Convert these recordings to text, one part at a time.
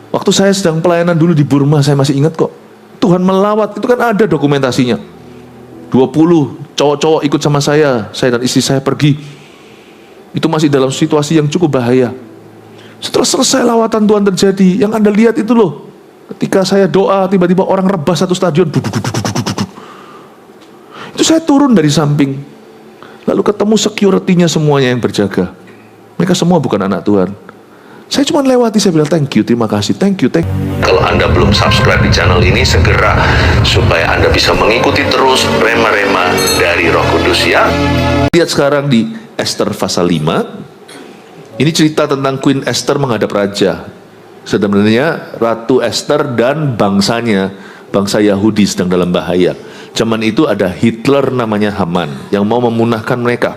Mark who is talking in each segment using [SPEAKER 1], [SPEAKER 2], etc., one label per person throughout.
[SPEAKER 1] Waktu saya sedang pelayanan dulu di Burma, saya masih ingat kok. Tuhan melawat, itu kan ada dokumentasinya. 20 cowok-cowok ikut sama saya dan istri saya pergi. Itu masih dalam situasi yang cukup bahaya. Setelah selesai lawatan Tuhan terjadi, yang Anda lihat itu loh. Ketika saya doa, tiba-tiba orang rebah satu stadion. Itu saya turun dari samping. Lalu ketemu security-nya semuanya yang berjaga. Mereka semua bukan anak Tuhan. Saya cuma lewati, saya bilang thank you, terima kasih, thank you.
[SPEAKER 2] Kalau Anda belum subscribe di channel ini, segera supaya Anda bisa mengikuti terus rema-rema dari Roh Kudus ya.
[SPEAKER 1] Lihat sekarang di Esther pasal 5. Ini cerita tentang Queen Esther menghadap raja. Sebenarnya Ratu Esther dan bangsanya, bangsa Yahudi sedang dalam bahaya. Zaman itu ada Hitler namanya Haman yang mau memunahkan mereka.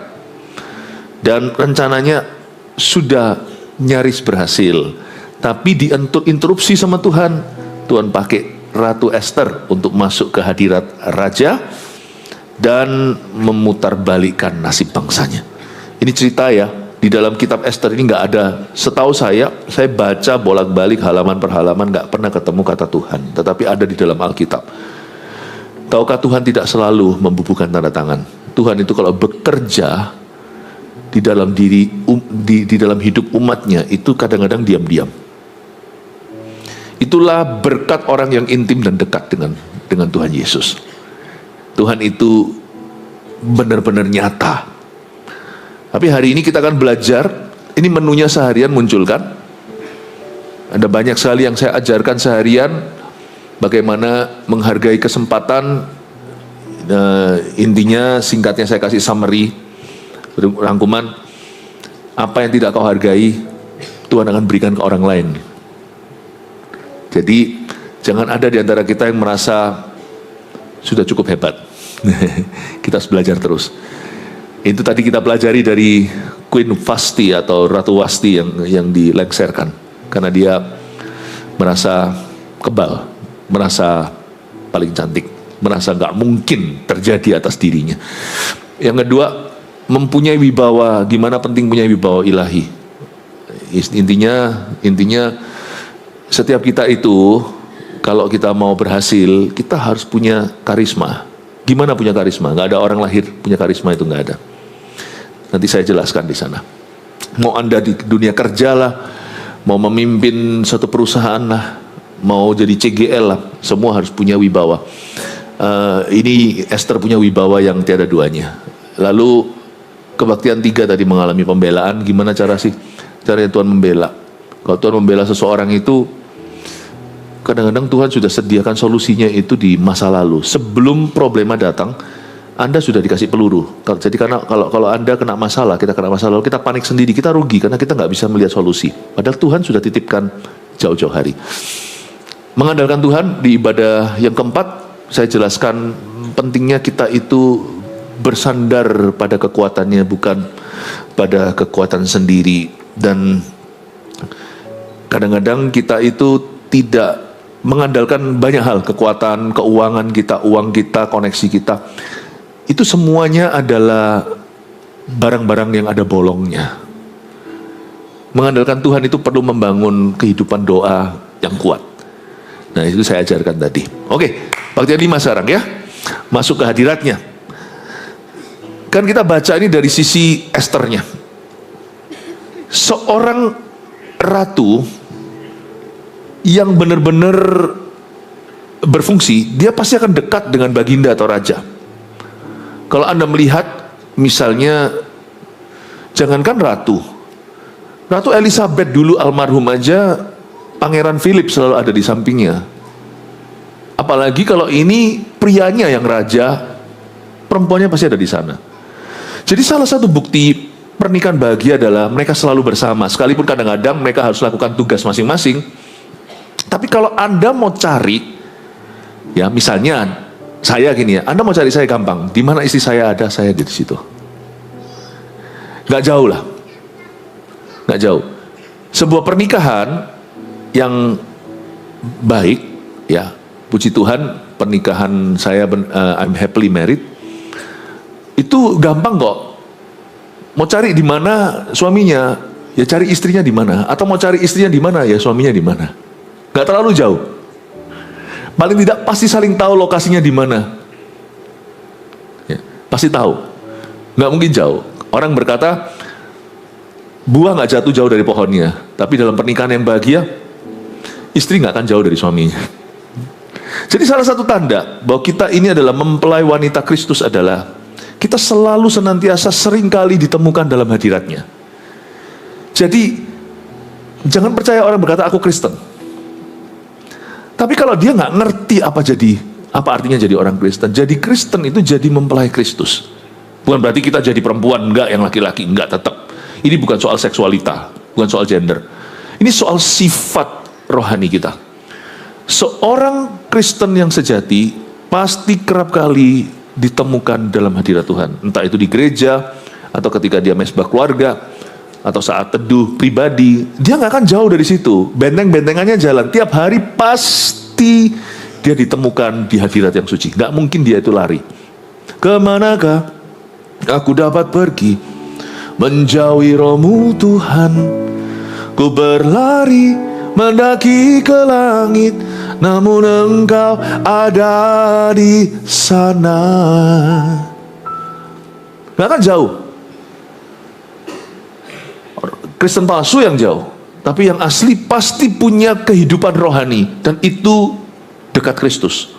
[SPEAKER 1] Dan rencananya sudah nyaris berhasil, tapi diinterupsi sama Tuhan. Tuhan pakai Ratu Esther untuk masuk ke hadirat raja dan memutarbalikkan nasib bangsanya. Ini cerita ya, di dalam kitab Esther ini nggak ada. Setahu saya baca bolak-balik halaman per halaman, nggak pernah ketemu kata Tuhan, tetapi ada di dalam Alkitab. Tahukah Tuhan tidak selalu membubuhkan tanda tangan? Tuhan itu kalau bekerja di dalam di dalam hidup umatnya itu kadang-kadang diam-diam. Itulah berkat orang yang intim dan dekat dengan Tuhan Yesus. Tuhan itu benar-benar nyata. Tapi hari ini kita akan belajar, ini menunya seharian munculkan. Ada banyak sekali yang saya ajarkan seharian, bagaimana menghargai kesempatan. Intinya singkatnya saya kasih summary, rangkuman, apa yang tidak kau hargai, Tuhan akan berikan ke orang lain. Jadi jangan ada di antara kita yang merasa sudah cukup hebat. Kita harus belajar terus. Itu tadi kita pelajari dari Queen Vasti atau Ratu Wasti yang dilengserkan, karena dia merasa kebal, merasa paling cantik, merasa nggak mungkin terjadi atas dirinya. Yang kedua, mempunyai wibawa. Gimana penting punya wibawa ilahi. Intinya setiap kita itu, kalau kita mau berhasil, kita harus punya karisma. Gimana punya karisma? Nggak ada orang lahir punya karisma, itu nggak ada. Nanti saya jelaskan di sana. Mau Anda di dunia kerja lah, mau memimpin satu perusahaan lah, mau jadi CGL lah, semua harus punya wibawa. Ini Esther punya wibawa yang tiada duanya. Lalu kebaktian 3 tadi mengalami pembelaan. Gimana caranya Tuhan membela? Kalau Tuhan membela seseorang itu, kadang-kadang Tuhan sudah sediakan solusinya itu di masa lalu. Sebelum problema datang, Anda sudah dikasih peluru. Jadi kalau Anda kena masalah, kita kena masalah, kita panik sendiri, kita rugi karena kita nggak bisa melihat solusi. Padahal Tuhan sudah titipkan jauh-jauh hari. Mengandalkan Tuhan di ibadah yang keempat, saya jelaskan pentingnya kita itu bersandar pada kekuatannya, bukan pada kekuatan sendiri. Dan kadang-kadang kita itu tidak mengandalkan banyak hal, kekuatan, keuangan kita, uang kita, koneksi kita. Itu semuanya adalah barang-barang yang ada bolongnya. Mengandalkan Tuhan itu perlu membangun kehidupan doa yang kuat. Nah, itu saya ajarkan tadi. Oke, bagian 5 sekarang ya. Masuk ke hadiratnya. Kan kita baca ini dari sisi Esthernya. Seorang ratu yang benar-benar berfungsi, dia pasti akan dekat dengan baginda atau raja. Kalau Anda melihat, misalnya, jangankan Ratu Elizabeth dulu almarhum aja, Pangeran Philip selalu ada di sampingnya. Apalagi kalau ini prianya yang raja, perempuannya pasti ada di sana. Jadi salah satu bukti pernikahan bahagia adalah mereka selalu bersama. Sekalipun kadang-kadang mereka harus lakukan tugas masing-masing. Tapi kalau Anda mau cari, ya misalnya saya gini ya, Anda mau cari saya gampang. Di mana istri saya ada, saya di situ. Nggak jauh lah, nggak jauh. Sebuah pernikahan yang baik, ya puji Tuhan, pernikahan saya, I'm happily married. Itu gampang kok. Mau cari di mana suaminya, ya cari istrinya di mana. Atau mau cari istrinya di mana, ya suaminya di mana. Nggak terlalu jauh. Paling tidak pasti saling tahu lokasinya di mana. Ya, pasti tahu. Nggak mungkin jauh. Orang berkata, buah nggak jatuh jauh dari pohonnya. Tapi dalam pernikahan yang bahagia, istri nggak akan jauh dari suaminya. Jadi salah satu tanda bahwa kita ini adalah mempelai wanita Kristus adalah kita selalu senantiasa seringkali ditemukan dalam hadiratnya. Jadi jangan percaya orang berkata aku Kristen. Tapi kalau dia nggak ngerti apa artinya jadi orang Kristen. Jadi Kristen itu jadi mempelai Kristus. Bukan berarti kita jadi perempuan, enggak, yang laki-laki, enggak, tetap. Ini bukan soal seksualita, bukan soal gender. Ini soal sifat rohani kita. Seorang Kristen yang sejati pasti kerap kali ditemukan dalam hadirat Tuhan. Entah itu di gereja, atau ketika dia mesbah keluarga, atau saat teduh pribadi. Dia nggak akan jauh dari situ. Benteng-bentengannya jalan. Tiap hari pasti dia ditemukan di hadirat yang suci. Nggak mungkin dia itu lari. Kemanakah aku dapat pergi menjauhi rohmu Tuhan? Ku berlari mendaki ke langit, namun Engkau ada di sana. Nggak akan jauh. Kristen palsu yang jauh, tapi yang asli pasti punya kehidupan rohani, dan itu dekat Kristus.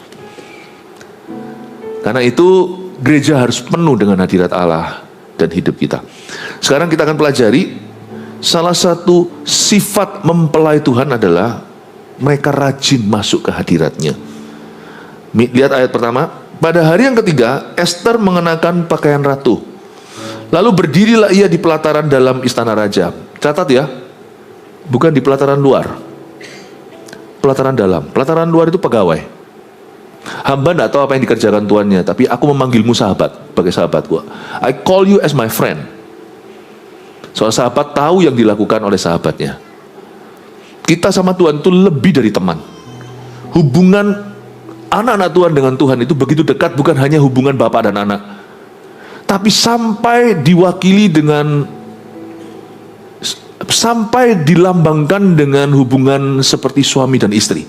[SPEAKER 1] Karena itu gereja harus penuh dengan hadirat Allah dan hidup kita. Sekarang kita akan pelajari salah satu sifat mempelai Tuhan adalah mereka rajin masuk ke hadiratnya. Lihat ayat pertama. Pada hari yang ketiga, Ester mengenakan pakaian ratu. Lalu berdirilah ia di pelataran dalam istana raja. Catat ya, bukan di pelataran luar. Pelataran dalam. Pelataran luar itu pegawai. Hamba tidak tahu apa yang dikerjakan tuannya, tapi aku memanggilmu sahabat, sebagai sahabatku. I call you as my friend. Soal sahabat tahu yang dilakukan oleh sahabatnya. Kita sama Tuhan itu lebih dari teman. Hubungan anak-anak Tuhan dengan Tuhan itu begitu dekat, bukan hanya hubungan bapak dan anak, tapi sampai diwakili sampai dilambangkan dengan hubungan seperti suami dan istri.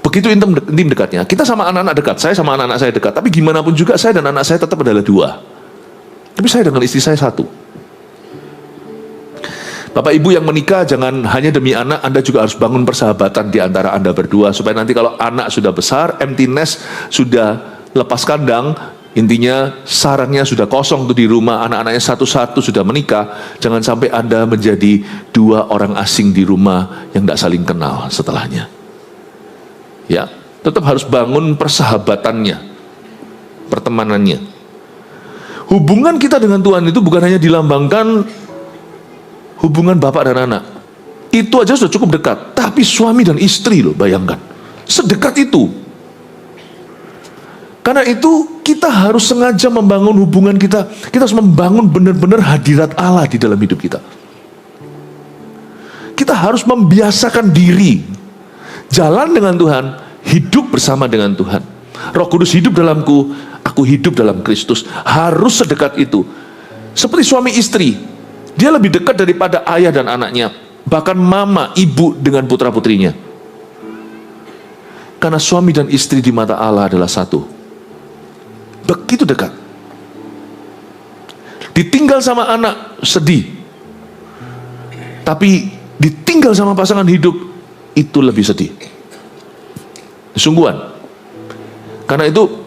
[SPEAKER 1] Begitu intim dekatnya. Kita sama anak-anak dekat, saya sama anak-anak saya dekat, tapi gimana pun juga saya dan anak saya tetap adalah dua. Tapi saya dengan istri saya satu. Bapak ibu yang menikah, jangan hanya demi anak, Anda juga harus bangun persahabatan di antara Anda berdua, supaya nanti kalau anak sudah besar, empty nest sudah lepas kandang, intinya sarangnya sudah kosong tuh di rumah, anak-anaknya satu-satu sudah menikah, jangan sampai Anda menjadi dua orang asing di rumah yang tidak saling kenal setelahnya. Ya, tetap harus bangun persahabatannya, pertemanannya. Hubungan kita dengan Tuhan itu bukan hanya dilambangkan hubungan bapak dan anak. Itu aja sudah cukup dekat. Tapi suami dan istri loh, bayangkan. Sedekat itu. Karena itu kita harus sengaja membangun hubungan kita. Kita harus membangun benar-benar hadirat Allah di dalam hidup kita. Kita harus membiasakan diri jalan dengan Tuhan, hidup bersama dengan Tuhan. Roh Kudus hidup dalamku, aku hidup dalam Kristus. Harus sedekat itu. Seperti suami istri. Dia lebih dekat daripada ayah dan anaknya, bahkan mama, ibu dengan putra-putrinya. Karena suami dan istri di mata Allah adalah satu. Begitu dekat. Ditinggal sama anak, sedih. Tapi ditinggal sama pasangan hidup, itu lebih sedih. Sungguhan. Karena itu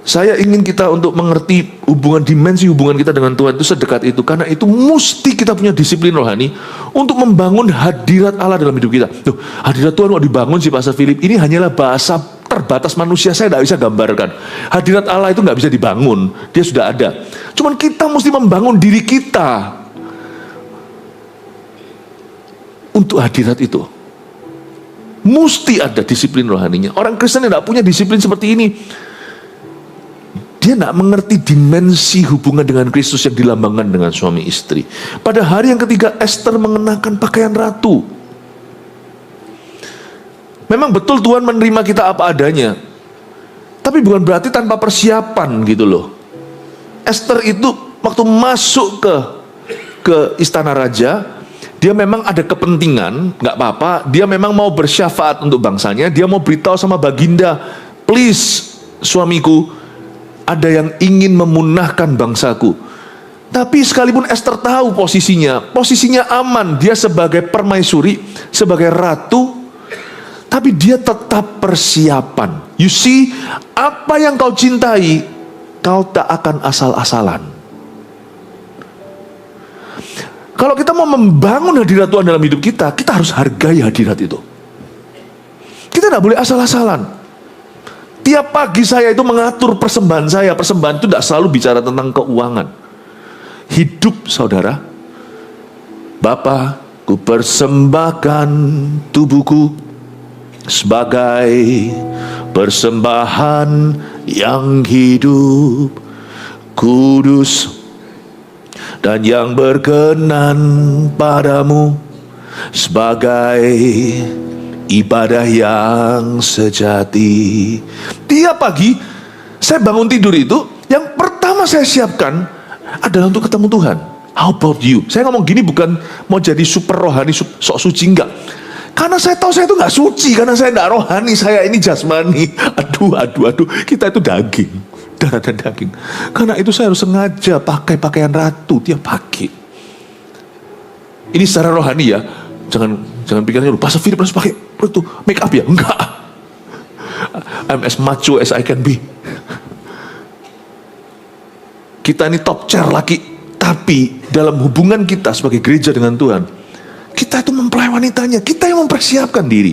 [SPEAKER 1] saya ingin kita untuk mengerti dimensi hubungan kita dengan Tuhan itu sedekat itu. Karena itu mesti kita punya disiplin rohani untuk membangun hadirat Allah dalam hidup kita. Tuh, hadirat Tuhan mau dibangun sih Pastor Philip. Ini hanyalah bahasa terbatas manusia, saya tidak bisa gambarkan. Hadirat Allah itu nggak bisa dibangun, dia sudah ada. Cuman kita mesti membangun diri kita untuk hadirat itu. Mesti ada disiplin rohaninya. Orang Kristen yang tidak punya disiplin seperti ini, dia tidak mengerti dimensi hubungan dengan Kristus yang dilambangkan dengan suami istri. Pada hari yang ketiga, Ester mengenakan pakaian ratu. Memang betul Tuhan menerima kita apa adanya, tapi bukan berarti tanpa persiapan gitu loh. Ester itu waktu masuk ke istana raja, dia memang ada kepentingan, nggak apa-apa. Dia memang mau bersyafaat untuk bangsanya. Dia mau beritahu sama baginda, please suamiku, ada yang ingin memunahkan bangsaku. Tapi sekalipun Esther tahu posisinya aman. Dia sebagai permaisuri, sebagai ratu, tapi dia tetap persiapan. You see, apa yang kau cintai, kau tak akan asal-asalan. Kalau kita mau membangun hadirat Tuhan dalam hidup kita, kita harus hargai hadirat itu. Kita tidak boleh asal-asalan. Tiap pagi saya itu mengatur persembahan saya. Persembahan itu tidak selalu bicara tentang keuangan. Hidup saudara, Bapa, ku persembahkan tubuhku sebagai persembahan yang hidup, kudus, dan yang berkenan padamu, sebagai ibadah yang sejati. Tiap pagi saya bangun tidur itu, yang pertama saya siapkan adalah untuk ketemu Tuhan. How about you? Saya ngomong gini bukan mau jadi super rohani, sok suci, enggak. Karena saya tahu saya itu nggak suci, karena saya nggak rohani, saya ini jasmani. Aduh, kita itu daging, darah dan daging. Karena itu saya harus sengaja pakai pakaian ratu tiap pagi. Ini secara rohani ya, jangan pikirnya Pastor Philip harus pakai itu make up ya, enggak. I'm as macho as I can be. Kita ini top chair laki, tapi dalam hubungan kita sebagai gereja dengan Tuhan, kita itu mempelai wanitanya, kita yang mempersiapkan diri.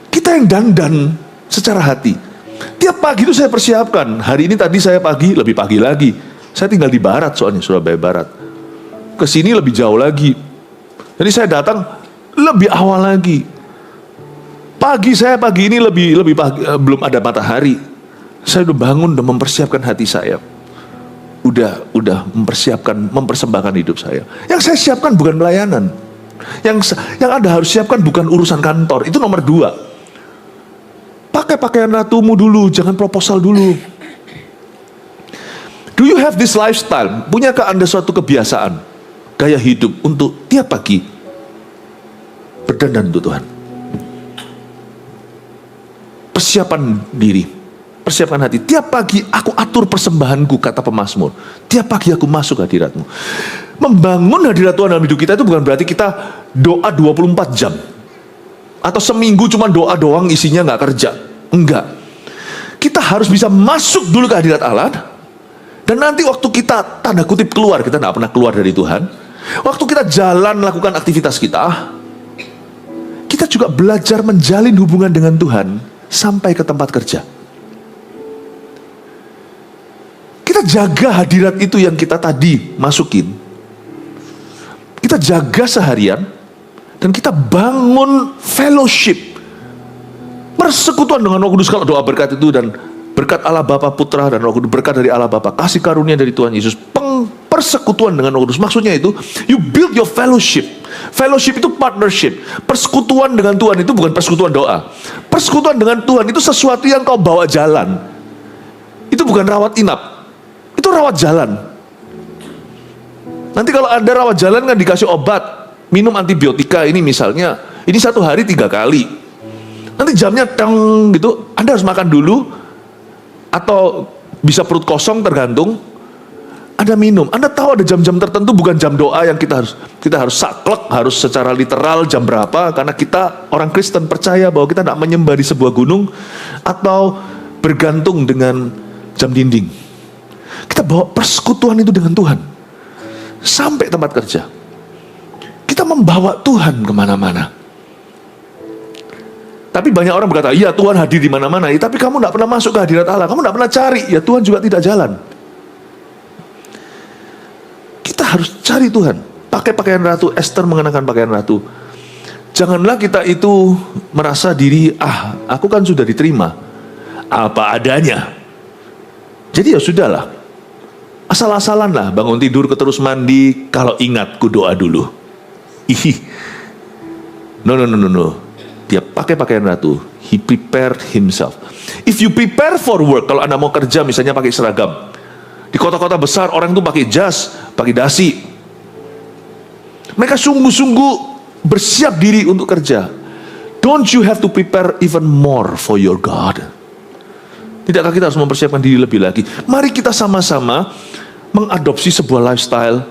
[SPEAKER 1] Kita yang dandan secara hati. Tiap pagi itu saya persiapkan. Hari ini tadi saya pagi, lebih pagi lagi. Saya tinggal di barat soalnya, Surabaya Barat. Kesini lebih jauh lagi. Jadi saya datang lebih awal lagi. Pagi ini lebih pagi, belum ada matahari. Saya udah bangun, udah mempersiapkan hati saya. Udah mempersembahkan hidup saya. Yang saya siapkan bukan pelayanan. Yang Anda harus siapkan bukan urusan kantor. Itu nomor 2. Pakai pakaian ratumu dulu, jangan proposal dulu. Do you have this lifestyle? Punyakah Anda suatu kebiasaan, gaya hidup untuk tiap pagi berdandan untuk Tuhan? Persiapan diri, persiapkan hati. Tiap pagi aku atur persembahanku, kata pemazmur. Tiap pagi aku masuk hadiratmu. Membangun hadirat Tuhan dalam hidup kita itu bukan berarti kita doa 24 jam. Atau seminggu cuma doa doang isinya gak kerja. Enggak. Kita harus bisa masuk dulu ke hadirat Allah. Dan nanti waktu kita tanda kutip keluar, kita gak pernah keluar dari Tuhan. Waktu kita jalan melakukan aktivitas kita juga belajar menjalin hubungan dengan Tuhan sampai ke tempat kerja. Kita jaga hadirat itu yang kita tadi masukin. Kita jaga seharian. Dan kita bangun fellowship, persekutuan dengan Roh Kudus. Kalau doa berkat itu, dan berkat Allah Bapa, Putra, dan Roh Kudus, berkat dari Allah Bapa, kasih karunia dari Tuhan Yesus, persekutuan dengan Roh Kudus. Maksudnya itu, you build your fellowship. Fellowship itu partnership. Persekutuan dengan Tuhan itu bukan persekutuan doa. Persekutuan dengan Tuhan itu sesuatu yang kau bawa jalan. Itu bukan rawat inap, itu rawat jalan. Nanti kalau Anda rawat jalan kan dikasih obat, minum antibiotika ini misalnya, ini 1 hari 3 kali. Nanti jamnya teng gitu, Anda harus makan dulu, atau bisa perut kosong tergantung. Anda minum. Anda tahu ada jam-jam tertentu bukan jam doa yang kita harus saklek, harus secara literal jam berapa, karena kita orang Kristen percaya bahwa kita tidak menyembah di sebuah gunung atau bergantung dengan jam dinding. Kita bawa persekutuan itu dengan Tuhan sampai tempat kerja. Kita membawa Tuhan kemana-mana. Tapi banyak orang berkata, iya Tuhan hadir di mana-mana. Ya, tapi kamu tidak pernah masuk ke hadirat Allah. Kamu tidak pernah cari. Ya Tuhan juga tidak jalan. Kita harus cari Tuhan. Pakai pakaian ratu. Esther mengenakan pakaian ratu. Janganlah kita itu merasa diri, aku kan sudah diterima apa adanya. Jadi ya sudahlah. Asal-asalan lah. Bangun tidur terus mandi. Kalau ingat, ku doa dulu. No. Dia pakai pakaian ratu. He prepared himself. If you prepare for work, kalau Anda mau kerja misalnya pakai seragam. Di kota-kota besar orang itu pakai jas, pakai dasi. Mereka sungguh-sungguh bersiap diri untuk kerja. Don't you have to prepare even more for your God? Tidakkah kita harus mempersiapkan diri lebih lagi? Mari kita sama-sama mengadopsi sebuah lifestyle.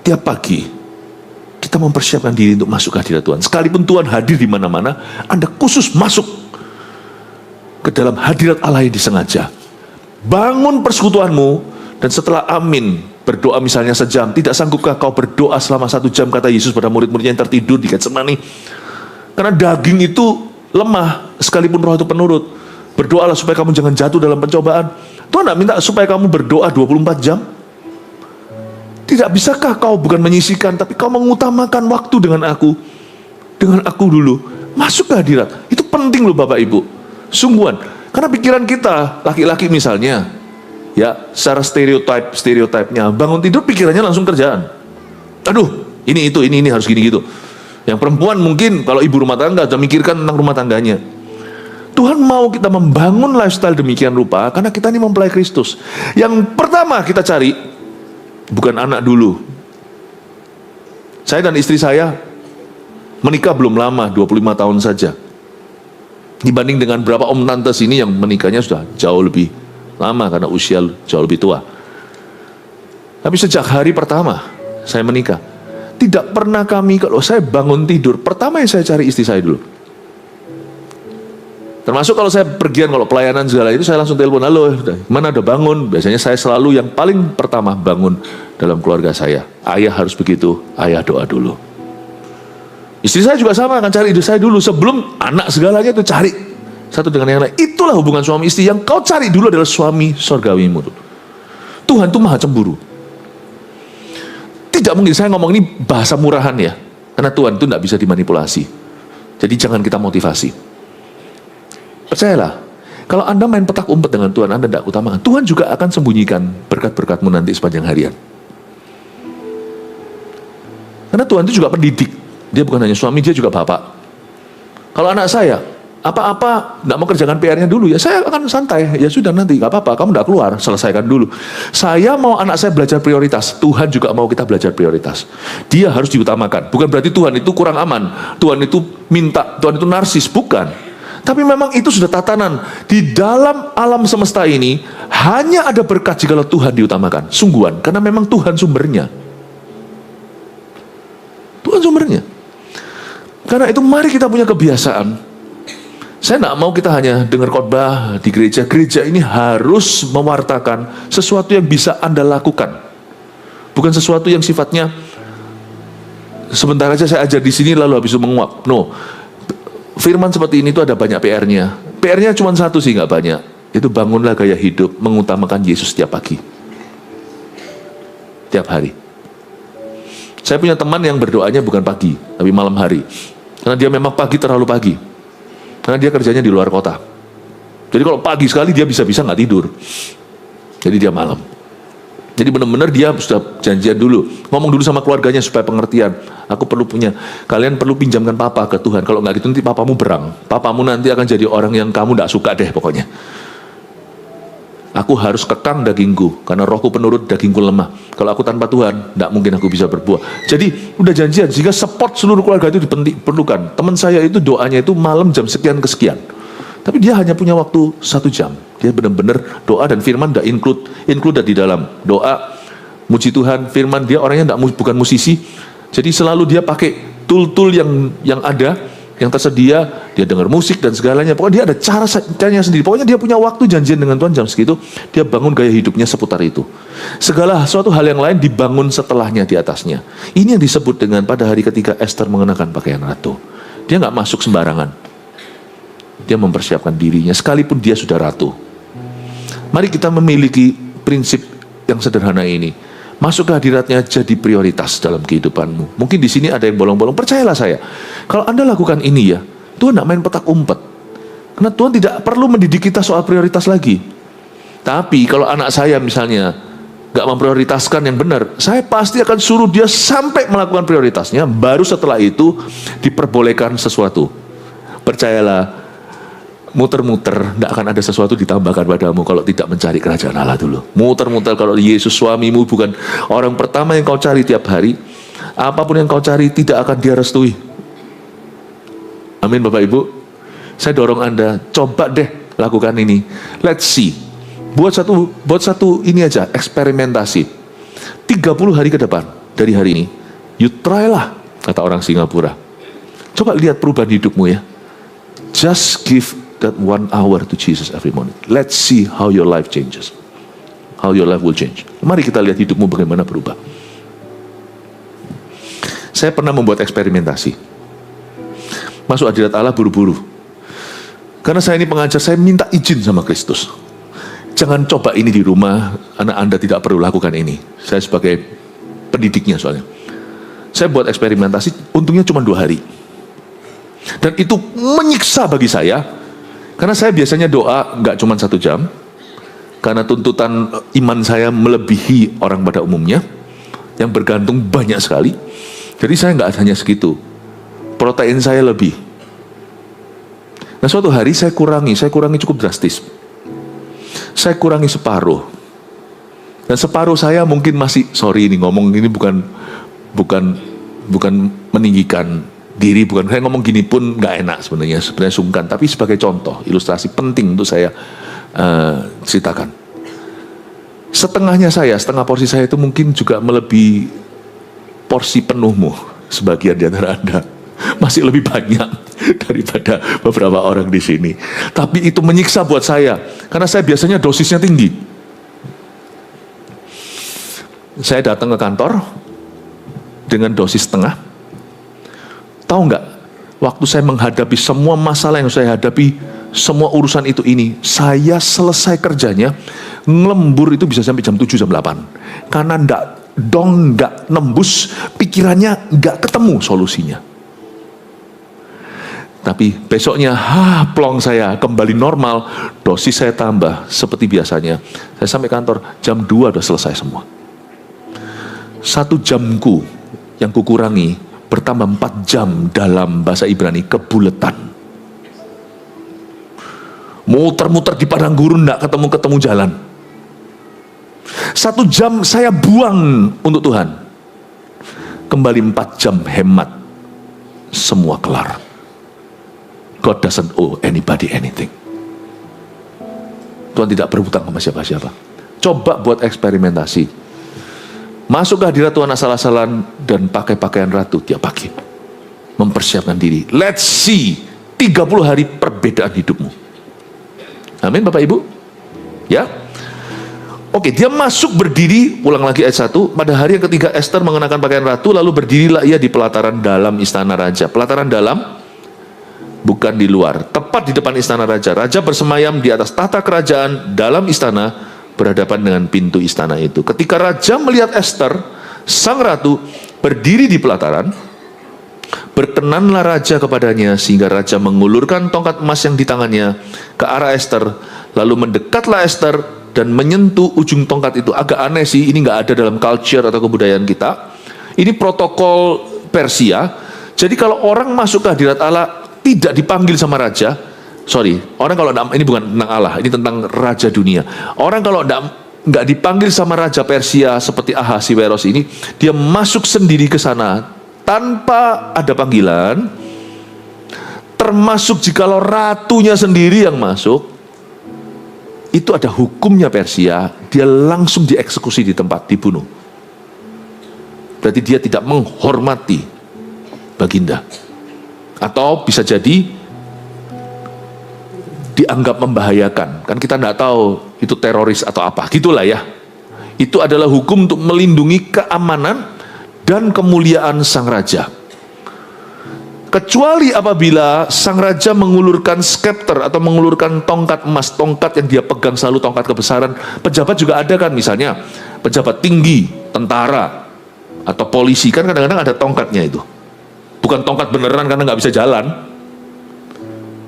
[SPEAKER 1] Tiap pagi kita mempersiapkan diri untuk masuk ke hadirat Tuhan. Sekalipun Tuhan hadir di mana-mana, Anda khusus masuk ke dalam hadirat Allah yang disengaja. Bangun persekutuanmu, dan setelah amin, berdoa misalnya sejam. Tidak sanggupkah kau berdoa selama 1 jam, kata Yesus pada murid-muridnya yang tertidur di Getsemani. Karena daging itu lemah, sekalipun roh itu penurut. Berdoalah supaya kamu jangan jatuh dalam pencobaan. Tuhan tidak minta supaya kamu berdoa 24 jam. Tidak bisakah kau bukan menyisihkan, tapi kau mengutamakan waktu dengan aku dulu. Masuk ke hadirat. Itu penting loh Bapak Ibu. Sungguhan. Karena pikiran kita, laki-laki misalnya, ya secara stereotipnya, bangun tidur pikirannya langsung kerjaan. Aduh, ini harus gini gitu. Yang perempuan mungkin kalau ibu rumah tangga sudah mikirkan tentang rumah tangganya. Tuhan mau kita membangun lifestyle demikian rupa karena kita ini mempelai Kristus. Yang pertama kita cari bukan anak dulu. Saya dan istri saya menikah belum lama, 25 tahun saja. Dibanding dengan berapa om tante sini yang menikahnya sudah jauh lebih lama karena usia jauh lebih tua. Tapi sejak hari pertama saya menikah, tidak pernah kami, kalau saya bangun tidur, pertama yang saya cari istri saya dulu. Termasuk kalau saya pergian, kalau pelayanan segala itu, saya langsung telepon, halo, mana udah bangun? Biasanya saya selalu yang paling pertama bangun dalam keluarga saya. Ayah harus begitu, ayah doa dulu. Istri saya juga sama, akan cari istri saya dulu. Sebelum anak segalanya itu cari satu dengan yang lain. Itulah hubungan suami istri. Yang kau cari dulu adalah suami surgawimu. Tuhan itu maha cemburu. Tidak mungkin, saya ngomong ini bahasa murahan ya. Karena Tuhan itu tidak bisa dimanipulasi. Jadi jangan kita motivasi. Percayalah, kalau Anda main petak umpet dengan Tuhan, Anda tidak utamakan, Tuhan juga akan sembunyikan berkat-berkatmu nanti sepanjang harian. Karena Tuhan itu juga pendidik. Dia bukan hanya suami, dia juga bapak. Kalau anak saya, apa-apa tidak mau kerjakan PR-nya dulu, ya saya akan santai. Ya sudah nanti, gak apa-apa, kamu tidak keluar, selesaikan dulu. Saya mau anak saya belajar prioritas, Tuhan juga mau kita belajar prioritas. Dia harus diutamakan. Bukan berarti Tuhan itu kurang aman, Tuhan itu minta, Tuhan itu narsis, bukan. Tapi memang itu sudah tatanan. Di dalam alam semesta ini hanya ada berkat jikalau Tuhan diutamakan. Sungguhan, karena memang Tuhan sumbernya. Tuhan sumbernya. Karena itu mari kita punya kebiasaan. Saya tidak mau kita hanya dengar khotbah di gereja. Gereja ini harus mewartakan sesuatu yang bisa Anda lakukan. Bukan sesuatu yang sifatnya sebentar aja saya ajar di sini lalu habis itu menguap. No. Firman seperti ini itu ada banyak PR-nya. PR-nya cuma satu sih, nggak banyak. Itu bangunlah gaya hidup mengutamakan Yesus setiap pagi. Tiap hari. Saya punya teman yang berdoanya bukan pagi, tapi malam hari. Karena dia memang pagi terlalu pagi. Karena dia kerjanya di luar kota. Jadi kalau pagi sekali dia bisa-bisa nggak tidur. Jadi dia malam. Jadi benar-benar dia sudah janjian dulu. Ngomong dulu sama keluarganya supaya pengertian. Aku perlu punya, kalian perlu pinjamkan papa ke Tuhan. Kalau nggak gitu nanti papamu berang. Papamu nanti akan jadi orang yang kamu nggak suka deh pokoknya. Aku harus kekang dagingku, karena rohku penurut, dagingku lemah. Kalau aku tanpa Tuhan, tidak mungkin aku bisa berbuah. Jadi udah janjian, sehingga support seluruh keluarga itu diperlukan. Teman saya itu doanya itu malam jam sekian ke sekian. Tapi dia hanya punya waktu 1 jam. Dia benar-benar doa dan firman tidak included di dalam doa. Muji Tuhan, firman, dia orangnya bukan musisi. Jadi selalu dia pakai tool-tool yang ada, yang tersedia, dia dengar musik dan segalanya. Pokoknya dia ada caranya sendiri. Pokoknya dia punya waktu janjian dengan Tuhan jam segitu, dia bangun gaya hidupnya seputar itu. Segala suatu hal yang lain dibangun setelahnya di atasnya. Ini yang disebut dengan pada hari ketika Esther mengenakan pakaian ratu. Dia nggak masuk sembarangan. Dia mempersiapkan dirinya, sekalipun dia sudah ratu. Mari kita memiliki prinsip yang sederhana ini. Masuk ke hadiratnya jadi prioritas dalam kehidupanmu. Mungkin di sini ada yang bolong-bolong. Percayalah saya, kalau Anda lakukan ini ya, Tuhan tidak main petak umpet. Karena Tuhan tidak perlu mendidik kita soal prioritas lagi. Tapi kalau anak saya misalnya gak memprioritaskan yang benar, saya pasti akan suruh dia sampai melakukan prioritasnya. Baru setelah itu diperbolehkan sesuatu. Percayalah, muter-muter, tidak akan ada sesuatu ditambahkan padamu kalau tidak mencari kerajaan Allah dulu. Muter-muter, kalau Yesus suamimu bukan orang pertama yang kau cari tiap hari, Apapun yang kau cari tidak akan dia restui. Amin Bapak Ibu. Saya dorong Anda, coba deh lakukan ini. Let's see. Buat satu ini aja, eksperimentasi. 30 hari ke depan dari hari ini. You try lah, kata orang Singapura. Coba lihat perubahan hidupmu ya. Just give that 1 hour to Jesus every morning. Let's see how your life changes. How your life will change. Mari kita lihat hidupmu bagaimana berubah. Saya pernah membuat eksperimentasi. Masuk hadirat Allah buru-buru. Karena saya ini pengajar, saya minta izin sama Kristus. Jangan coba ini di rumah, anak Anda tidak perlu lakukan ini. Saya sebagai pendidiknya soalnya. Saya buat eksperimentasi, untungnya cuma 2 hari. Dan itu menyiksa bagi saya, karena saya biasanya doa nggak cuma 1 jam, karena tuntutan iman saya melebihi orang pada umumnya, yang bergantung banyak sekali. Jadi saya nggak hanya segitu, protein saya lebih. Nah suatu hari saya kurangi cukup drastis. Saya kurangi separuh. Dan separuh saya mungkin masih, sorry ini ngomong ini bukan meninggikan diri, bukan saya ngomong gini pun nggak enak sebenarnya sungkan, tapi sebagai contoh ilustrasi penting untuk saya ceritakan. Setengah porsi saya itu mungkin juga melebihi porsi penuhmu sebagian di antara Anda. Masih lebih banyak daripada beberapa orang di sini. Tapi itu menyiksa buat saya, karena saya biasanya dosisnya tinggi. Saya datang ke kantor dengan dosis setengah. Tahu nggak? Waktu saya menghadapi semua masalah yang saya hadapi, semua urusan ini, saya selesai kerjanya, ngelembur itu bisa sampai jam 7, jam 8. Karena nggak nembus, pikirannya nggak ketemu solusinya. Tapi besoknya, plong saya kembali normal, dosis saya tambah seperti biasanya. Saya sampai kantor, jam 2 udah selesai semua. 1 jamku yang kukurangi, bertambah 4 jam dalam bahasa Ibrani, kebuletan. Muter-muter di padang gurun, gak ketemu jalan. 1 jam saya buang untuk Tuhan. Kembali 4 jam hemat. Semua kelar. God doesn't owe anybody anything. Tuhan tidak berhutang sama siapa-siapa. Coba buat eksperimentasi. Masuk ke hadirat Tuhan asal-asalan dan pakai pakaian ratu tiap pagi. Mempersiapkan diri. Let's see 30 hari perbedaan hidupmu. Amin Bapak Ibu. Ya. Oke, dia masuk berdiri, ulang lagi ayat 1. Pada hari yang ketiga Esther mengenakan pakaian ratu, lalu berdirilah ia di pelataran dalam istana raja. Pelataran dalam, bukan di luar. Tepat di depan istana raja. Raja bersemayam di atas tahta kerajaan dalam istana, berhadapan dengan pintu istana itu. Ketika raja melihat Esther, sang ratu, berdiri di pelataran, berkenanlah raja kepadanya, sehingga raja mengulurkan tongkat emas yang di tangannya ke arah Esther, lalu mendekatlah Esther dan menyentuh ujung tongkat itu. Agak aneh sih, ini nggak ada dalam culture atau kebudayaan kita. Ini protokol Persia. Jadi kalau orang masuk ke hadirat Allah tidak dipanggil sama raja, orang kalau ini bukan tentang Allah, ini tentang raja dunia. Orang kalau nggak dipanggil sama raja Persia seperti Ahasiweros ini, dia masuk sendiri ke sana tanpa ada panggilan. Termasuk jikalau ratunya sendiri yang masuk, itu ada hukumnya Persia, dia langsung dieksekusi di tempat, dibunuh. Berarti dia tidak menghormati baginda. Atau bisa jadi dianggap membahayakan. Kan kita tidak tahu itu teroris atau apa. Gitulah ya. Itu adalah hukum untuk melindungi keamanan dan kemuliaan sang raja. Kecuali apabila sang raja mengulurkan skepter atau mengulurkan tongkat emas, tongkat yang dia pegang selalu tongkat kebesaran. Pejabat juga ada kan, misalnya pejabat tinggi, tentara atau polisi, kan kadang-kadang ada tongkatnya itu. Bukan tongkat beneran karena nggak bisa jalan,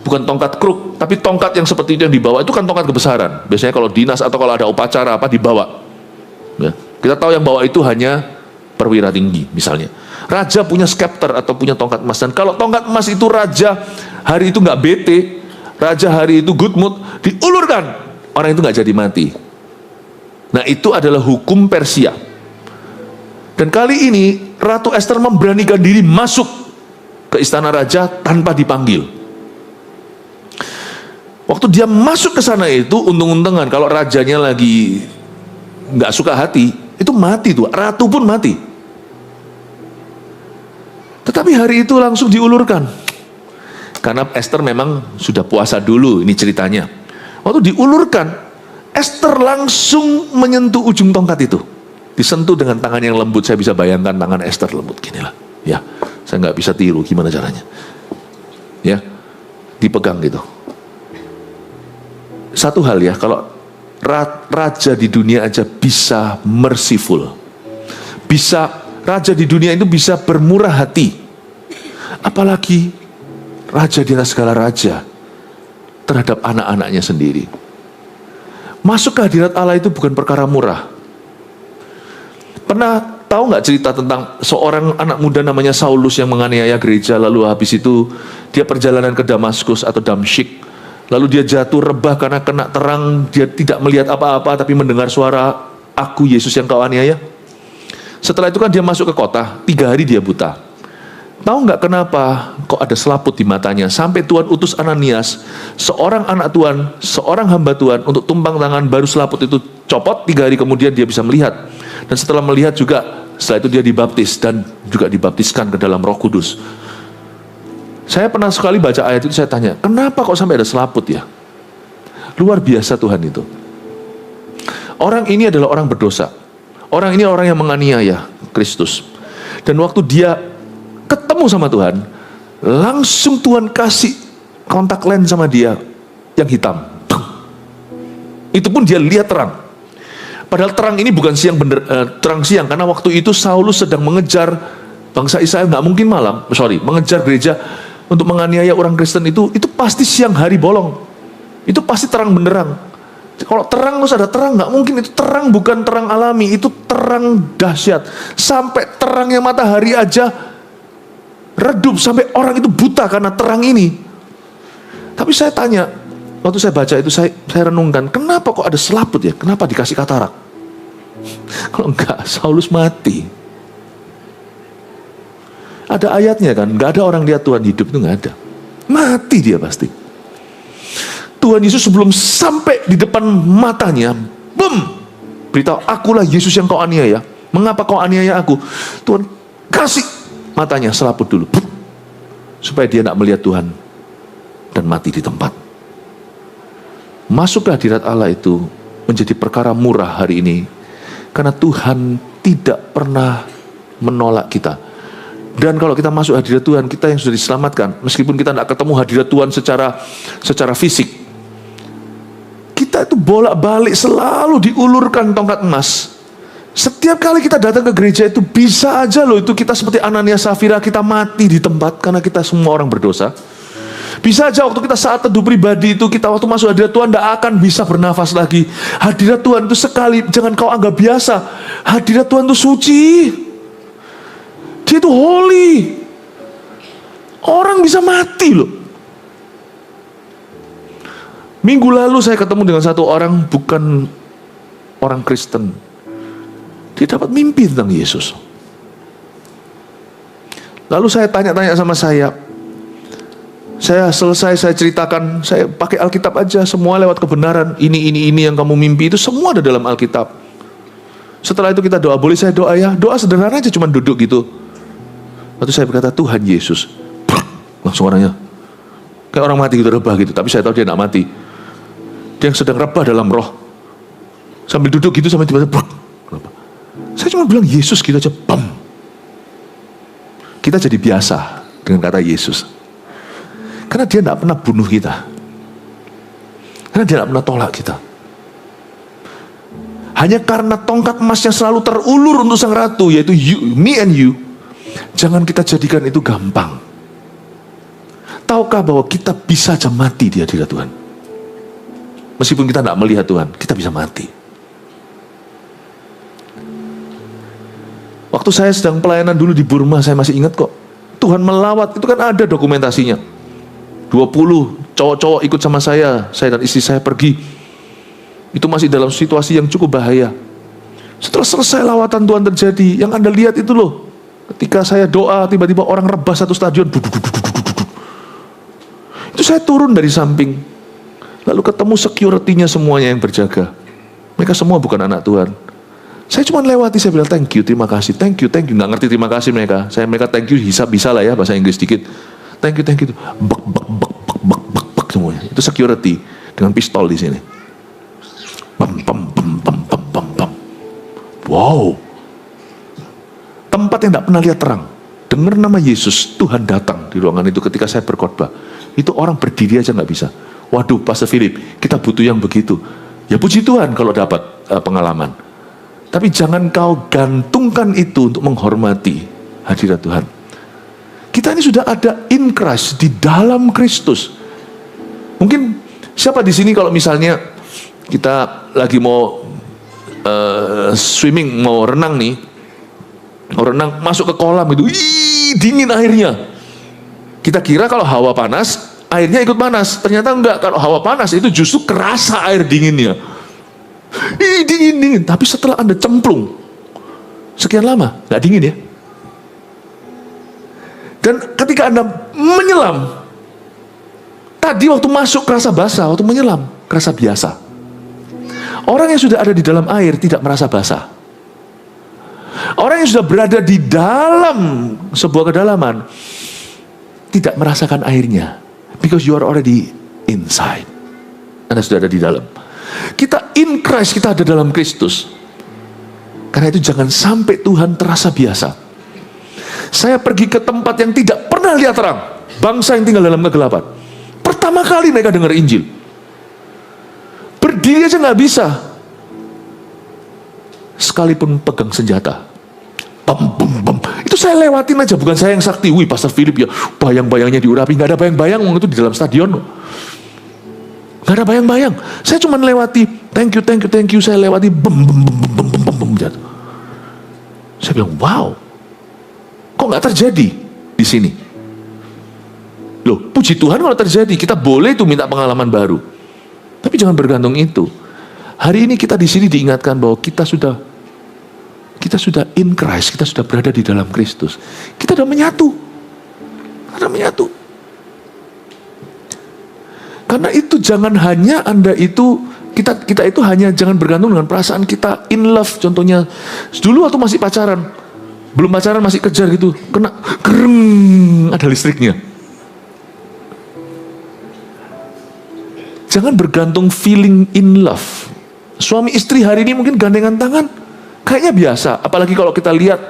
[SPEAKER 1] bukan tongkat kruk, tapi tongkat yang seperti itu yang dibawa itu kan tongkat kebesaran. Biasanya kalau dinas atau kalau ada upacara apa dibawa. Ya. Kita tahu yang bawa itu hanya perwira tinggi misalnya. Raja punya skepter atau punya tongkat emas, dan kalau tongkat emas itu raja hari itu nggak bete, raja hari itu good mood, diulurkan, orang itu nggak jadi mati. Nah itu adalah hukum Persia. Dan kali ini Ratu Esther memberanikan diri masuk ke istana raja tanpa dipanggil. Waktu dia masuk ke sana itu untung-untungan, kalau rajanya lagi nggak suka hati, itu mati tuh, ratu pun mati. Tetapi hari itu langsung diulurkan. Karena Esther memang sudah puasa dulu, ini ceritanya. Waktu diulurkan, Esther langsung menyentuh ujung tongkat itu. Disentuh dengan tangan yang lembut. Saya bisa bayangkan tangan Esther lembut ginilah. Ya, saya nggak bisa tiru gimana caranya. Ya, dipegang gitu. Satu hal ya, kalau raja di dunia aja bisa merciful, raja di dunia itu bisa bermurah hati, apalagi raja di atas segala raja terhadap anak-anaknya sendiri. Masuk ke hadirat Allah itu bukan perkara murah. Pernah tahu nggak cerita tentang seorang anak muda namanya Saulus yang menganiaya gereja, lalu habis itu dia perjalanan ke Damaskus atau Damsyik. Lalu dia jatuh rebah karena kena terang, dia tidak melihat apa-apa tapi mendengar suara, "Aku Yesus yang kau aniaya." Setelah itu kan dia masuk ke kota, 3 hari dia buta. Tahu nggak kenapa kok ada selaput di matanya? Sampai Tuhan utus Ananias, seorang anak Tuhan, seorang hamba Tuhan, untuk tumpang tangan, baru selaput itu copot, 3 hari kemudian dia bisa melihat. Dan setelah melihat juga, setelah itu dia dibaptis dan juga dibaptiskan ke dalam Roh Kudus. Saya pernah sekali baca ayat itu, saya tanya, kenapa kok sampai ada selaput ya? Luar biasa Tuhan itu. Orang ini adalah orang berdosa. Orang ini orang yang menganiaya Kristus. Dan waktu dia ketemu sama Tuhan, langsung Tuhan kasih kontak lens sama dia yang hitam. Itu pun dia lihat terang. Padahal terang ini bukan terang siang, karena waktu itu Saulus sedang mengejar bangsa Israel, nggak mungkin malam, mengejar gereja untuk menganiaya orang Kristen itu pasti siang hari bolong. Itu pasti terang benderang. Kalau terang terus ada terang, nggak mungkin. Itu terang bukan terang alami, itu terang dahsyat. Sampai terangnya matahari aja redup, sampai orang itu buta karena terang ini. Tapi saya tanya, waktu saya baca itu, saya renungkan, kenapa kok ada selaput ya? Kenapa dikasih katarak? Kalau enggak, Saulus mati. Ada ayatnya kan, nggak ada orang lihat Tuhan hidup, itu nggak ada. Mati dia pasti. Tuhan Yesus sebelum sampai di depan matanya, beritahu, "Akulah Yesus yang kau aniaya. Mengapa kau aniaya aku?" Tuhan kasih matanya selaput dulu, supaya dia tidak melihat Tuhan dan mati di tempat. Masuk ke hadirat Allah itu menjadi perkara murah hari ini, karena Tuhan tidak pernah menolak kita. Dan kalau kita masuk hadirat Tuhan, kita yang sudah diselamatkan, meskipun kita tidak ketemu hadirat Tuhan secara fisik, kita itu bolak-balik selalu diulurkan tongkat emas. Setiap kali kita datang ke gereja itu bisa aja loh, itu kita seperti Ananias Safira, kita mati di tempat karena kita semua orang berdosa. Bisa aja waktu kita saat teduh pribadi itu, kita waktu masuk hadirat Tuhan tidak akan bisa bernafas lagi. Hadirat Tuhan itu sekali, jangan kau anggap biasa. Hadirat Tuhan itu suci. Dia itu holy. Orang bisa mati loh. Minggu lalu saya ketemu dengan satu orang, bukan orang Kristen. Dia dapat mimpi tentang Yesus. Lalu saya tanya-tanya sama saya selesai, saya ceritakan, saya pakai Alkitab aja, semua lewat kebenaran. Ini yang kamu mimpi itu semua ada dalam Alkitab. Setelah itu kita doa, boleh saya doa ya? Doa sederhana aja, cuma duduk gitu. Waktu saya berkata, "Tuhan Yesus," langsung orangnya kayak orang mati gitu, rebah gitu. Tapi saya tahu dia tidak mati. Dia yang sedang rebah dalam roh. Sambil duduk gitu, sampai tiba-tiba saya cuma bilang Yesus gitu aja, bam. Kita jadi biasa dengan kata Yesus. Karena dia tidak pernah bunuh kita. Karena dia tidak pernah tolak kita. Hanya karena tongkat emasnya selalu terulur untuk sang ratu, yaitu me and you. Jangan kita jadikan itu gampang. Tahukah bahwa kita bisa aja mati di hadirat Tuhan? Meskipun kita tidak melihat Tuhan, kita bisa mati. Waktu saya sedang pelayanan dulu di Burma, saya masih ingat kok. Tuhan melawat, itu kan ada dokumentasinya. 20 cowok-cowok ikut sama saya dan istri saya pergi. Itu masih dalam situasi yang cukup bahaya. Setelah selesai lawatan Tuhan terjadi, yang Anda lihat itu loh, Ketika saya doa, tiba-tiba orang rebah satu stadion. Itu saya turun dari samping. Lalu ketemu security-nya semuanya yang berjaga. Mereka semua bukan anak Tuhan. Saya cuma lewati, saya bilang thank you, terima kasih, thank you. Nggak ngerti terima kasih mereka. Mereka thank you, hisap bisa lah ya, bahasa Inggris dikit. Thank you. Bak semuanya. Itu security dengan pistol di sini. Pam. Wow. Tempat yang tidak pernah lihat terang. Dengar nama Yesus, Tuhan datang di ruangan itu ketika saya berkhotbah. Itu orang berdiri aja nggak bisa. Waduh, Pastor Philip, kita butuh yang begitu. Ya puji Tuhan kalau dapat pengalaman. Tapi jangan kau gantungkan itu untuk menghormati hadirat Tuhan. Kita ini sudah ada in Christ, di dalam Kristus. Mungkin siapa di sini kalau misalnya kita lagi mau swimming, mau renang nih, mau renang masuk ke kolam itu, dingin airnya. Kita kira kalau hawa panas, airnya ikut panas. Ternyata enggak, kalau hawa panas itu justru kerasa air dinginnya. Dingin. Tapi setelah Anda cemplung sekian lama, nggak dingin ya. Dan ketika Anda menyelam, tadi waktu masuk kerasa basah, waktu menyelam kerasa biasa. Orang yang sudah ada di dalam air tidak merasa basah. Orang yang sudah berada di dalam sebuah kedalaman tidak merasakan airnya, because you are already inside. Anda sudah ada di dalam. Kita in Christ, kita ada dalam Kristus. Karena itu jangan sampai Tuhan terasa biasa. Saya pergi ke tempat yang tidak pernah lihat terang, bangsa yang tinggal dalam kegelapan. Pertama kali mereka dengar Injil, berdiri aja nggak bisa, sekalipun pegang senjata. Itu saya lewatin aja, bukan saya yang sakti. Wih, Pastor Philip ya, bayang-bayangnya diurapi. Nggak ada bayang-bayang, itu di dalam stadion. Nggak ada bayang-bayang. Saya cuma lewati, thank you. Saya lewati, jatuh. Saya bilang, wow, kok nggak terjadi di sini? Loh, puji Tuhan kalau terjadi. Kita boleh tuh minta pengalaman baru. Tapi jangan bergantung itu. Hari ini kita di sini diingatkan bahwa kita sudah in Christ, kita sudah berada di dalam Kristus. Kita sudah menyatu. Karena itu jangan hanya Anda itu, kita itu hanya jangan bergantung dengan perasaan kita in love. Contohnya, dulu waktu masih pacaran, belum pacaran masih kejar gitu, kena kereng, ada listriknya. Jangan bergantung feeling in love. Suami istri hari ini mungkin gandengan tangan, kayaknya biasa. Apalagi kalau kita lihat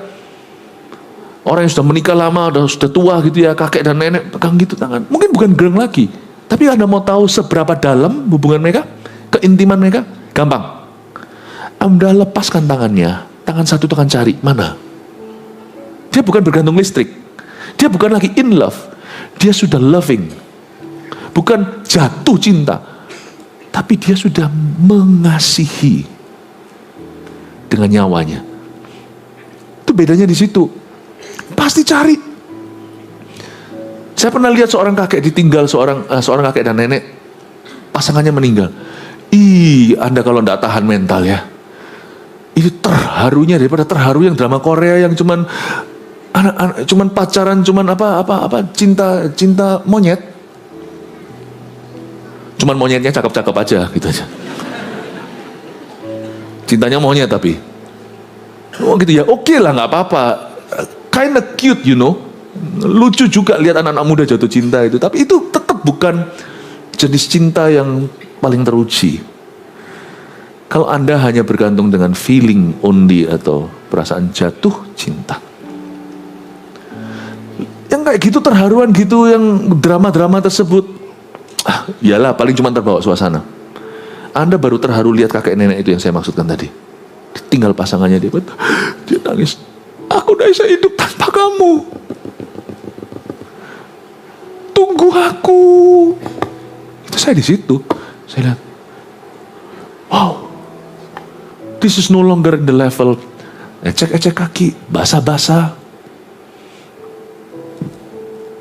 [SPEAKER 1] orang yang sudah menikah lama, sudah tua gitu ya, kakek dan nenek pegang gitu tangan. Mungkin bukan gereng lagi. Tapi Anda mau tahu seberapa dalam hubungan mereka, keintiman mereka? Gampang. Anda lepaskan tangannya, tangan satu tangan cari, mana? Dia bukan bergantung listrik. Dia bukan lagi in love. Dia sudah loving. Bukan jatuh cinta. Tapi dia sudah mengasihi dengan nyawanya. Itu bedanya di situ. Pasti cari. Saya pernah lihat seorang kakek ditinggal seorang kakek dan nenek, pasangannya meninggal. Anda kalau tidak tahan mental ya, itu terharunya daripada terharu yang drama Korea yang cuman pacaran, cinta monyet, cuman monyetnya cakep-cakep aja gitu aja. Cintanya monyet tapi, gitu ya, oke lah, nggak apa-apa, kinda cute, you know. Lucu juga lihat anak-anak muda jatuh cinta itu. Tapi itu tetap bukan jenis cinta yang paling teruji. Kalau Anda hanya bergantung dengan feeling only atau perasaan jatuh cinta, yang kayak gitu, terharuan gitu, yang drama-drama tersebut, iyalah paling cuma terbawa suasana. Anda baru terharu lihat kakek nenek itu yang saya maksudkan tadi. Tinggal pasangannya, dia nangis. Aku udah bisa hidup tanpa kamu. Tunggu aku. Itu saya di situ. Saya lihat, wow, this is no longer in the level ecek-ecek kaki, basah-basah.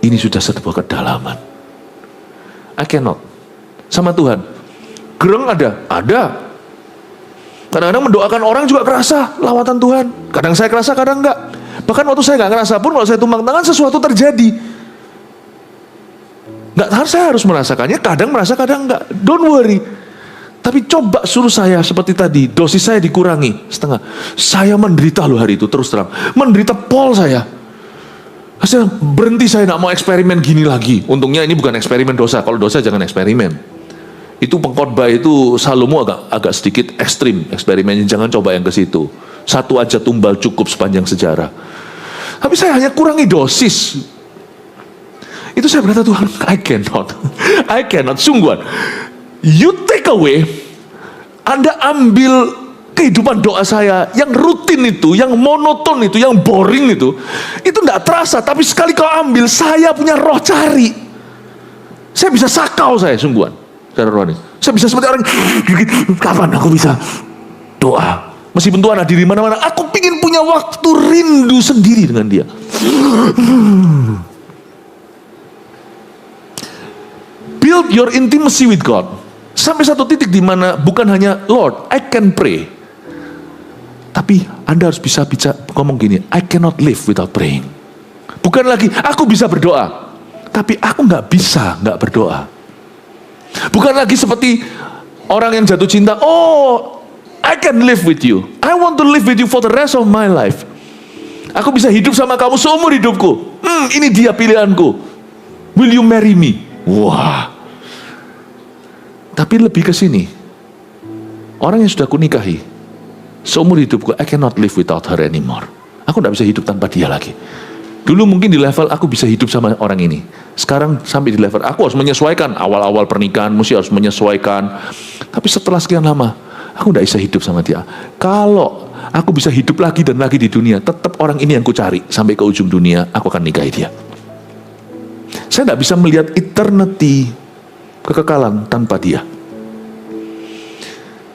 [SPEAKER 1] Ini sudah sebuah kedalaman. I cannot. Sama Tuhan. Gereng ada. Kadang-kadang mendoakan orang juga kerasa lawatan Tuhan. Kadang saya kerasa, kadang enggak. Bahkan waktu saya nggak ngerasa pun, kalau saya tumpang tangan sesuatu terjadi. Nggak harus, saya harus merasakannya, kadang merasa, kadang enggak. Don't worry. Tapi coba suruh saya seperti tadi, dosis saya dikurangi setengah. Saya menderita loh hari itu, terus terang. Menderita pol saya. Saya berhenti, saya nggak mau eksperimen gini lagi. Untungnya ini bukan eksperimen dosa. Kalau dosa jangan eksperimen. Itu pengkhotbah itu Salomo agak sedikit ekstrim eksperimennya. Jangan coba yang ke situ. Satu aja tumbal cukup sepanjang sejarah. Tapi saya hanya kurangi dosis. Itu saya berkata, Tuhan, I cannot, sungguhan. You take away, Anda ambil kehidupan doa saya yang rutin itu, yang monoton itu, yang boring itu tidak terasa. Tapi sekali kau ambil, saya punya roh cari. Saya bisa sakau, saya sungguhan, secara rohani. Saya bisa seperti orang, kapan aku bisa doa? Meskipun Tuhan hadir di mana-mana, aku ingin punya waktu rindu sendiri dengan Dia. Build your intimacy with God. Sampai satu titik di mana bukan hanya Lord, I can pray. Tapi Anda harus bisa ngomong gini, I cannot live without praying. Bukan lagi, aku bisa berdoa. Tapi aku nggak berdoa. Bukan lagi seperti orang yang jatuh cinta, oh, I can live with you. I want to live with you for the rest of my life. Aku bisa hidup sama kamu seumur hidupku. Ini dia pilihanku. Will you marry me? Wah. Tapi lebih ke sini. Orang yang sudah kunikahi, seumur hidupku, I cannot live without her anymore. Aku tidak bisa hidup tanpa dia lagi. Dulu mungkin di level aku bisa hidup sama orang ini. Sekarang sampai di level aku harus menyesuaikan. Awal-awal pernikahan mesti harus menyesuaikan. Tapi setelah sekian lama, aku tidak bisa hidup sama dia. Kalau aku bisa hidup lagi dan lagi di dunia, tetap orang ini yang ku cari. Sampai ke ujung dunia, aku akan nikahi dia. Saya tidak bisa melihat eternity, kekekalan tanpa dia.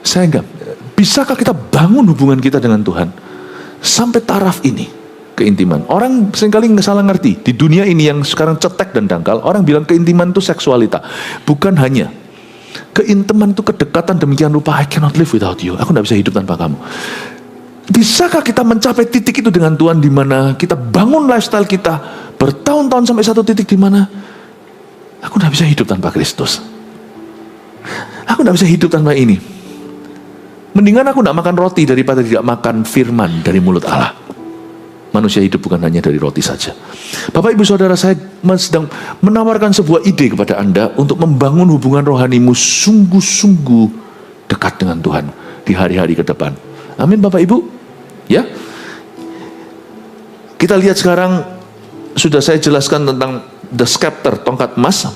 [SPEAKER 1] Saya enggak. Bisakah kita bangun hubungan kita dengan Tuhan sampai taraf ini, keintiman? Orang seringkali salah ngerti. Di dunia ini yang sekarang cetek dan dangkal, orang bilang keintiman itu seksualita. Bukan hanya. Keintiman itu kedekatan demikian rupa, I cannot live without you. Aku tidak bisa hidup tanpa kamu. Bisakah kita mencapai titik itu dengan Tuhan, di mana kita bangun lifestyle kita bertahun-tahun sampai satu titik di mana aku tidak bisa hidup tanpa Kristus. Aku tidak bisa hidup tanpa ini. Mendingan aku tidak makan roti daripada tidak makan firman dari mulut Allah. Manusia hidup bukan hanya dari roti saja. Bapak, Ibu, Saudara, saya sedang menawarkan sebuah ide kepada Anda untuk membangun hubungan rohanimu sungguh-sungguh dekat dengan Tuhan di hari-hari ke depan. Amin, Bapak Ibu. Ya. Kita lihat sekarang, sudah saya jelaskan tentang the scepter, tongkat emas.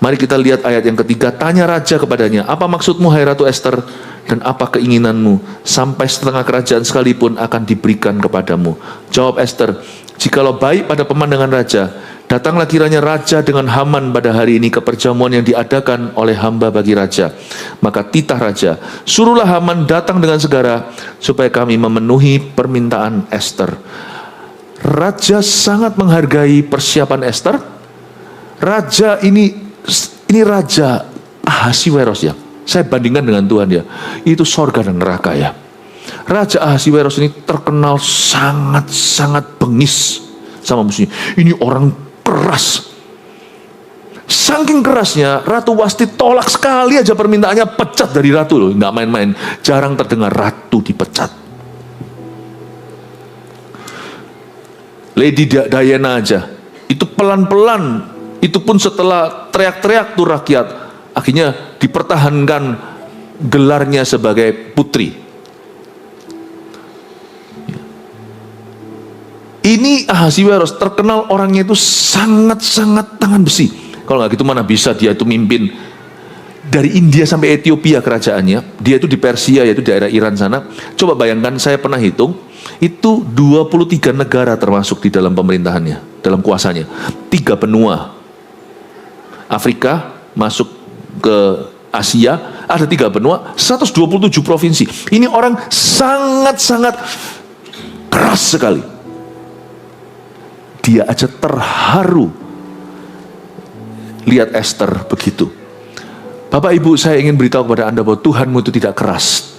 [SPEAKER 1] Mari kita lihat ayat yang ketiga. Tanya raja kepadanya, apa maksudmu hai Ratu Ester, dan apa keinginanmu? Sampai setengah kerajaan sekalipun akan diberikan kepadamu. Jawab Ester, jikalau baik pada pemandangan raja, datanglah kiranya raja dengan Haman pada hari ini ke perjamuan yang diadakan oleh hamba bagi raja. Maka titah raja, suruhlah Haman datang dengan segera, supaya kami memenuhi permintaan Ester. Raja sangat menghargai persiapan Ester. Raja ini Raja Ahasiweros ya. Saya bandingkan dengan Tuhan ya. Itu sorga dan neraka ya. Raja Ahasiweros ini terkenal sangat-sangat bengis sama musuhnya. Ini orang keras. Saking kerasnya, Ratu Wasti tolak sekali aja permintaannya, pecat dari ratu loh. Nggak main-main. Jarang terdengar ratu dipecat. Lady Diana aja. Itu pelan-pelan. Itu pun setelah teriak-teriak tuh rakyat, akhirnya dipertahankan gelarnya sebagai putri. Ini Ahasiweros terkenal orangnya itu sangat-sangat tangan besi. Kalau nggak gitu mana bisa dia itu mimpin dari India sampai Ethiopia kerajaannya. Dia itu di Persia, yaitu daerah Iran sana. Coba bayangkan, saya pernah hitung, itu 23 negara termasuk di dalam pemerintahannya, dalam kuasanya. 3 benua. Afrika masuk ke Asia, ada 3 benua, 127 provinsi. Ini orang sangat-sangat keras sekali. Dia aja terharu lihat Ester begitu. Bapak Ibu, saya ingin beritahu kepada Anda bahwa Tuhanmu itu tidak keras.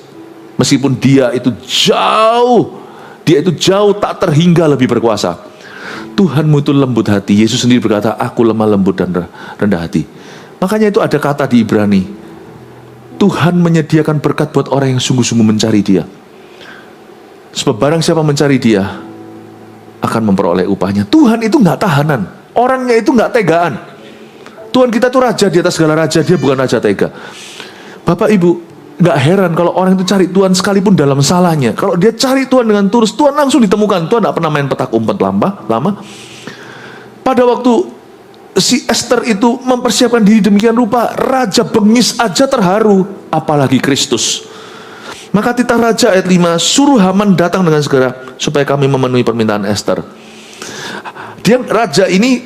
[SPEAKER 1] Meskipun dia itu jauh Dia itu jauh tak terhingga lebih berkuasa. Tuhanmu itu lembut hati. Yesus sendiri berkata, aku lemah lembut dan rendah hati. Makanya itu ada kata di Ibrani, Tuhan menyediakan berkat buat orang yang sungguh-sungguh mencari Dia. Sebab barang siapa mencari Dia akan memperoleh upahnya. Tuhan itu nggak tahanan, orangnya itu nggak tegaan. Tuhan kita itu raja di atas segala raja, Dia bukan raja tega. Bapak Ibu, nggak heran kalau orang itu cari Tuhan sekalipun dalam salahnya. Kalau dia cari Tuhan dengan tulus, Tuhan langsung ditemukan. Tuhan nggak pernah main petak umpet lama. Pada waktu si Esther itu mempersiapkan diri demikian rupa, Raja bengis aja terharu, apalagi Kristus. Maka titah Raja ayat 5, suruh Haman datang dengan segera supaya kami memenuhi permintaan Esther. Raja ini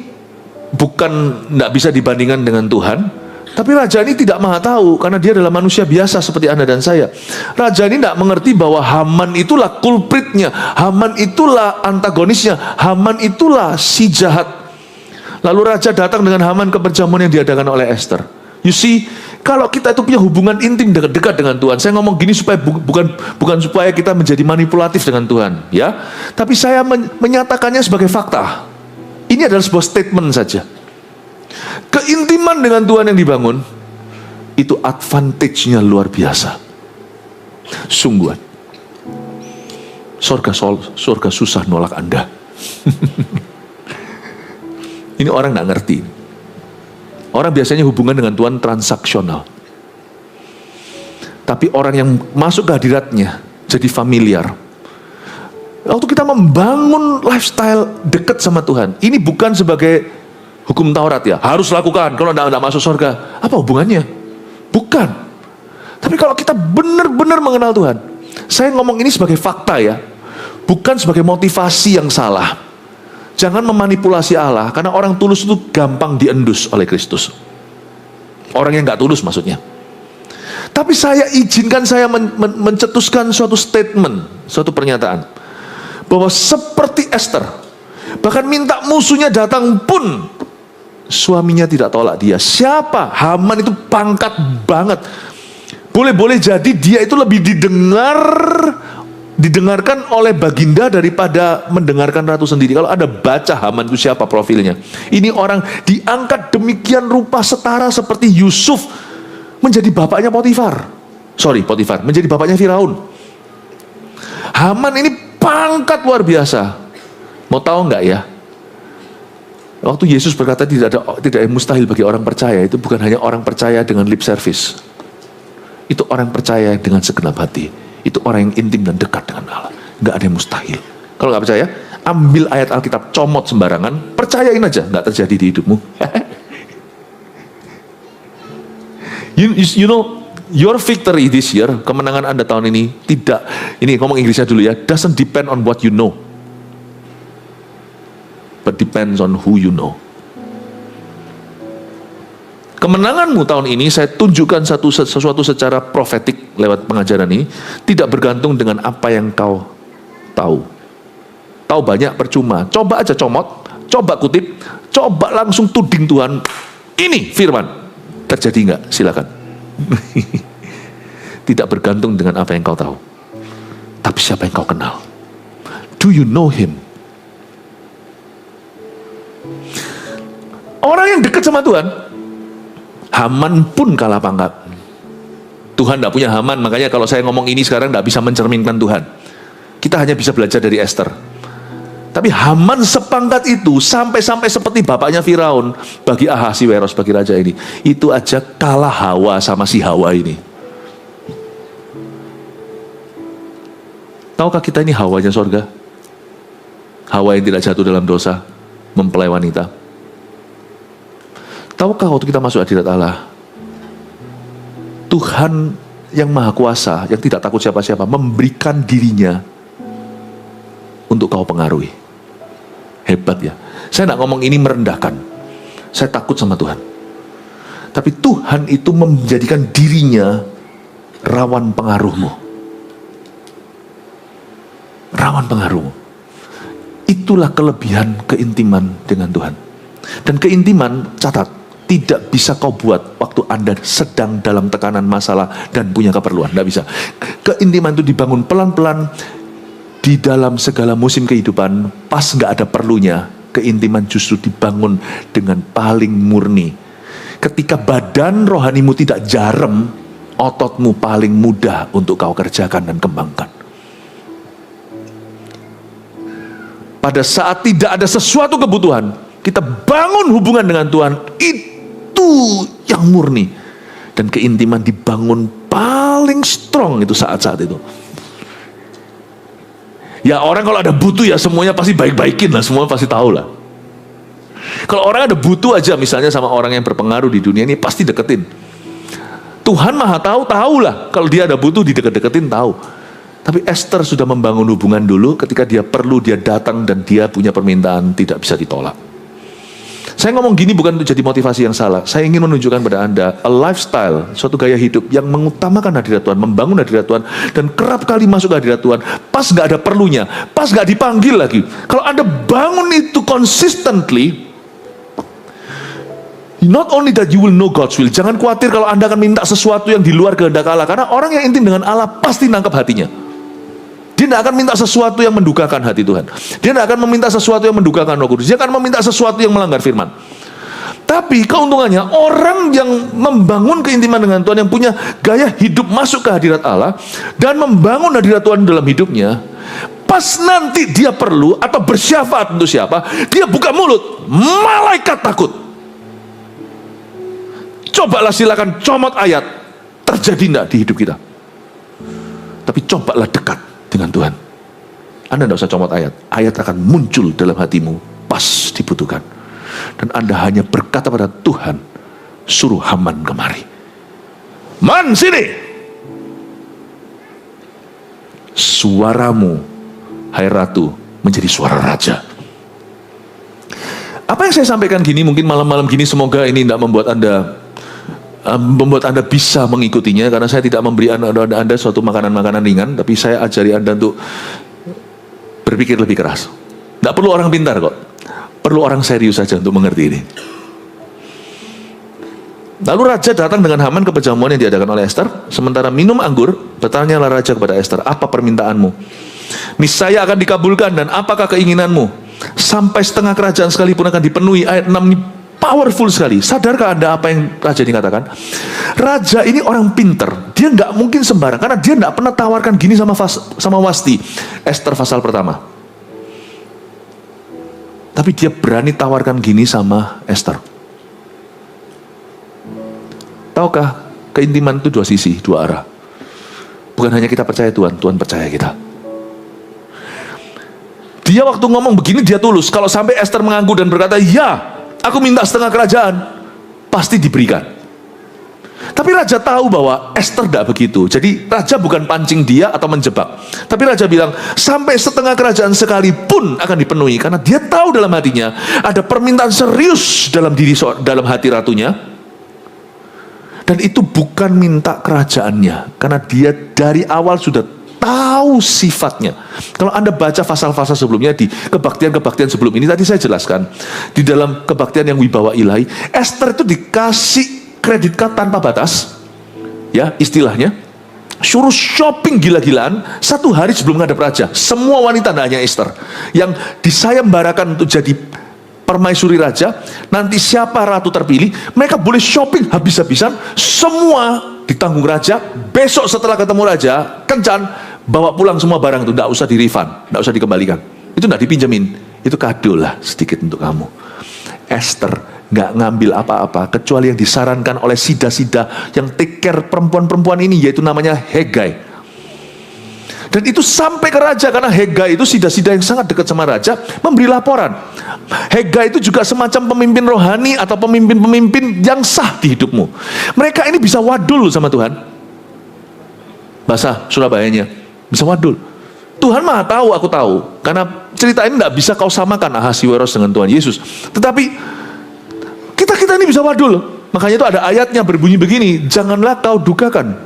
[SPEAKER 1] bukan nggak bisa dibandingkan dengan Tuhan, tapi raja ini tidak maha tahu karena dia adalah manusia biasa seperti Anda dan saya. Raja ini tidak mengerti bahwa Haman itulah kulpritnya, Haman itulah antagonisnya, Haman itulah si jahat. Lalu raja datang dengan Haman ke perjamuan yang diadakan oleh Esther. You see, kalau kita itu punya hubungan intim dekat dengan Tuhan, saya ngomong gini supaya bukan supaya kita menjadi manipulatif dengan Tuhan, ya. Tapi saya menyatakannya sebagai fakta. Ini adalah sebuah statement saja. Keintiman dengan Tuhan yang dibangun itu advantage-nya luar biasa. Sungguhan. Surga susah nolak Anda. Ini orang nggak ngerti. Orang biasanya hubungan dengan Tuhan transaksional. Tapi orang yang masuk ke hadiratnya jadi familiar. Waktu kita membangun lifestyle dekat sama Tuhan, ini bukan sebagai hukum Taurat ya, harus lakukan, kalau tidak masuk surga. Apa hubungannya? Bukan. Tapi kalau kita benar-benar mengenal Tuhan, saya ngomong ini sebagai fakta ya, bukan sebagai motivasi yang salah. Jangan memanipulasi Allah, karena orang tulus itu gampang diendus oleh Kristus. Orang yang nggak tulus maksudnya. Tapi saya izinkan saya mencetuskan suatu statement, suatu pernyataan, bahwa seperti Esther, bahkan minta musuhnya datang pun suaminya tidak tolak dia. Siapa? Haman itu pangkat banget. Boleh-boleh jadi dia itu lebih didengarkan oleh baginda daripada mendengarkan ratu sendiri. Kalau Anda baca Haman itu siapa profilnya, ini orang diangkat demikian rupa setara seperti Yusuf menjadi bapaknya Potifar, menjadi bapaknya Firaun. Haman ini pangkat luar biasa. Mau tahu nggak ya? Waktu Yesus berkata tidak yang mustahil bagi orang percaya, itu bukan hanya orang percaya dengan lip service. Itu orang percaya dengan segenap hati. Itu orang yang intim dan dekat dengan Allah. Nggak ada yang mustahil. Kalau nggak percaya, ambil ayat Alkitab, comot sembarangan, percayain aja, nggak terjadi di hidupmu. you know, your victory this year, kemenangan Anda tahun ini tidak, ini ngomong Inggrisnya dulu ya, doesn't depend on what you know, but depends on who you know. Kemenanganmu tahun ini saya tunjukkan sesuatu secara profetik lewat pengajaran ini, tidak bergantung dengan apa yang kau tahu. Tahu banyak percuma. Coba aja comot, coba kutip, coba langsung tuding Tuhan. Ini firman. Terjadi enggak? Silakan. Tidak bergantung dengan apa yang kau tahu, tapi siapa yang kau kenal. Do you know him? Orang yang dekat sama Tuhan, Haman pun kalah pangkat. Tuhan tidak punya Haman, makanya kalau saya ngomong ini sekarang tidak bisa mencerminkan Tuhan. Kita hanya bisa belajar dari Esther. Tapi Haman sepangkat itu, sampai seperti bapaknya Firaun bagi Ahasiweros, bagi raja ini. Itu aja kalah Hawa sama si Hawa ini. Tahukah kita ini Hawanya sorga? Hawa yang tidak jatuh dalam dosa, mempelai wanita. Tahukah waktu kita masuk hadirat Allah, Tuhan yang maha kuasa, yang tidak takut siapa-siapa, memberikan dirinya untuk kau pengaruhi. Hebat ya. Saya tidak ngomong ini merendahkan, saya takut sama Tuhan. Tapi Tuhan itu menjadikan dirinya rawan pengaruhmu. Rawan pengaruhmu. Itulah kelebihan keintiman dengan Tuhan. Dan keintiman, catat, tidak bisa kau buat waktu Anda sedang dalam tekanan masalah dan punya keperluan. Tidak bisa. Keintiman itu dibangun pelan-pelan, di dalam segala musim kehidupan, pas gak ada perlunya, keintiman justru dibangun dengan paling murni. Ketika badan rohanimu tidak jarem, ototmu paling mudah untuk kau kerjakan dan kembangkan. Pada saat tidak ada sesuatu kebutuhan, kita bangun hubungan dengan Tuhan, itu yang murni. Dan keintiman dibangun paling strong itu saat-saat itu. Ya orang kalau ada butuh ya semuanya pasti baik-baikin lah, semua pasti tahu lah. Kalau orang ada butuh aja misalnya sama orang yang berpengaruh di dunia ini, pasti deketin. Tuhan maha tahu lah kalau dia ada butuh dideket-deketin tahu. Tapi Esther sudah membangun hubungan dulu, ketika dia perlu dia datang dan dia punya permintaan tidak bisa ditolak. Saya ngomong gini bukan untuk jadi motivasi yang salah. Saya ingin menunjukkan pada Anda a lifestyle, suatu gaya hidup yang mengutamakan hadirat Tuhan, membangun hadirat Tuhan, dan kerap kali masuk ke hadirat Tuhan pas gak ada perlunya, pas gak dipanggil lagi. Kalau Anda bangun itu consistently, not only that you will know God's will. Jangan khawatir kalau Anda akan minta sesuatu yang di luar kehendak Allah, karena orang yang intim dengan Allah pasti nangkap hatinya. Dia tidak akan minta sesuatu yang mendukakan hati Tuhan. Dia tidak akan meminta sesuatu yang mendukakan Roh Kudus. Dia akan meminta sesuatu yang melanggar firman. Tapi keuntungannya, orang yang membangun keintiman dengan Tuhan, yang punya gaya hidup masuk ke hadirat Allah dan membangun hadirat Tuhan dalam hidupnya, pas nanti dia perlu atau bersyafaat untuk siapa, dia buka mulut, malaikat takut. Cobalah silakan comot ayat, terjadi tidak di hidup kita. Tapi cobalah dekat dengan Tuhan. Anda tidak usah comot ayat, ayat akan muncul dalam hatimu pas dibutuhkan. Dan Anda hanya berkata pada Tuhan, suruh Haman kemari. Man, sini. Suaramu, hai ratu, menjadi suara raja. Apa yang saya sampaikan gini, mungkin malam-malam gini, semoga ini tidak membuat Anda bisa mengikutinya, karena saya tidak memberi Anda suatu makanan-makanan ringan, tapi saya ajari Anda untuk berpikir lebih keras. Tidak perlu orang pintar kok, perlu orang serius saja untuk mengerti ini. Lalu raja datang dengan Haman ke perjamuan yang diadakan oleh Esther. Sementara minum anggur, bertanyalah raja kepada Esther, apa permintaanmu? Niscaya akan dikabulkan, dan apakah keinginanmu? Sampai setengah kerajaan sekalipun akan dipenuhi. Ayat 6 ini powerful sekali. Sadarkah Anda apa yang raja ini katakan? Raja ini orang pinter. Dia nggak mungkin sembarang, karena dia nggak pernah tawarkan gini sama Wasti. Esther pasal pertama. Tapi dia berani tawarkan gini sama Esther. Tahukah, keintiman itu dua sisi, dua arah. Bukan hanya kita percaya Tuhan, Tuhan percaya kita. Dia waktu ngomong begini dia tulus. Kalau sampai Esther mengangguk dan berkata, ya, aku minta setengah kerajaan, pasti diberikan. Tapi raja tahu bahwa Esther tidak begitu. Jadi raja bukan pancing dia atau menjebak. Tapi raja bilang, sampai setengah kerajaan sekalipun akan dipenuhi. Karena dia tahu dalam hatinya ada permintaan serius dalam hati ratunya. Dan itu bukan minta kerajaannya, karena dia dari awal sudah tahu sifatnya. Kalau Anda baca pasal-pasal sebelumnya, di kebaktian-kebaktian sebelum ini, tadi saya jelaskan, di dalam kebaktian yang wibawa ilahi, Esther itu dikasih kredit card tanpa batas, ya istilahnya, suruh shopping gila-gilaan 1 hari sebelum menghadap raja. Semua wanita, tidak hanya Esther, yang disayembarakan untuk jadi permaisuri raja. Nanti siapa ratu terpilih, mereka boleh shopping habis-habisan, semua ditanggung raja. Besok setelah ketemu raja, kencan, bawa pulang semua barang itu, tidak usah di-refund, tidak usah dikembalikan, itu tidak dipinjemin, itu kado lah sedikit untuk kamu. Esther nggak ngambil apa-apa kecuali yang disarankan oleh sida-sida yang take care perempuan-perempuan ini, yaitu namanya Hegai. Dan itu sampai ke raja, karena Hegai itu sida-sida yang sangat dekat sama raja, memberi laporan. Hegai itu juga semacam pemimpin rohani atau pemimpin-pemimpin yang sah di hidupmu. Mereka ini bisa wadul sama Tuhan. Bahasa Surabayanya, bisa wadul. Tuhan maha tahu, aku tahu. Karena cerita ini tidak bisa kau samakan Ahasiweros dengan Tuhan Yesus. Tetapi kita ini bisa wadul. Makanya itu ada ayatnya berbunyi begini, janganlah kau dukakan.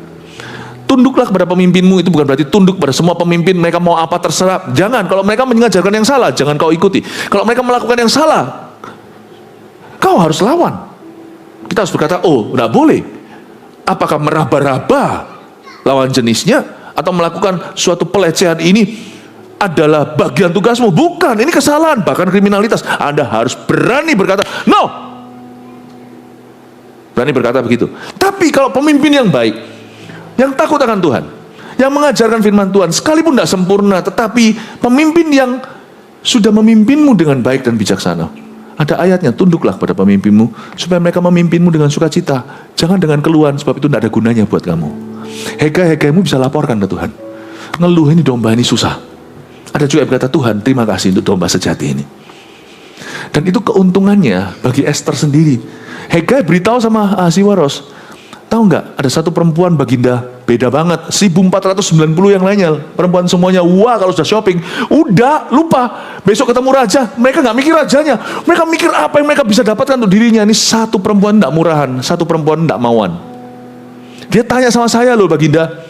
[SPEAKER 1] Tunduklah kepada pemimpinmu, itu bukan berarti tunduk pada semua pemimpin, mereka mau apa terserah. Jangan, kalau mereka mengajarkan yang salah, jangan kau ikuti. Kalau mereka melakukan yang salah, kau harus lawan. Kita harus berkata, oh, tidak boleh. Apakah meraba-raba lawan jenisnya, atau melakukan suatu pelecehan ini adalah bagian tugasmu. Bukan, ini kesalahan, bahkan kriminalitas. Anda harus berani berkata, no. Berani berkata begitu. Tapi kalau pemimpin yang baik, yang takut akan Tuhan, yang mengajarkan firman Tuhan, sekalipun tidak sempurna, tetapi pemimpin yang sudah memimpinmu dengan baik dan bijaksana. Ada ayatnya, tunduklah pada pemimpinmu, supaya mereka memimpinmu dengan sukacita. Jangan dengan keluhan, sebab itu tidak ada gunanya buat kamu. Hegai-hegaimu bisa laporkan ke Tuhan. Ngeluh ini domba ini susah. Ada juga yang berkata, Tuhan terima kasih untuk domba sejati ini. Dan itu keuntungannya bagi Esther sendiri. Hegai beritahu sama Ahasiwaros, tahu nggak, ada satu perempuan baginda, beda banget, 1490 yang lainnya, perempuan semuanya, wah kalau sudah shopping, udah lupa, besok ketemu raja, mereka nggak mikir rajanya, mereka mikir apa yang mereka bisa dapatkan untuk dirinya. Ini satu perempuan nggak murahan, satu perempuan nggak mauan. Dia tanya sama saya loh baginda,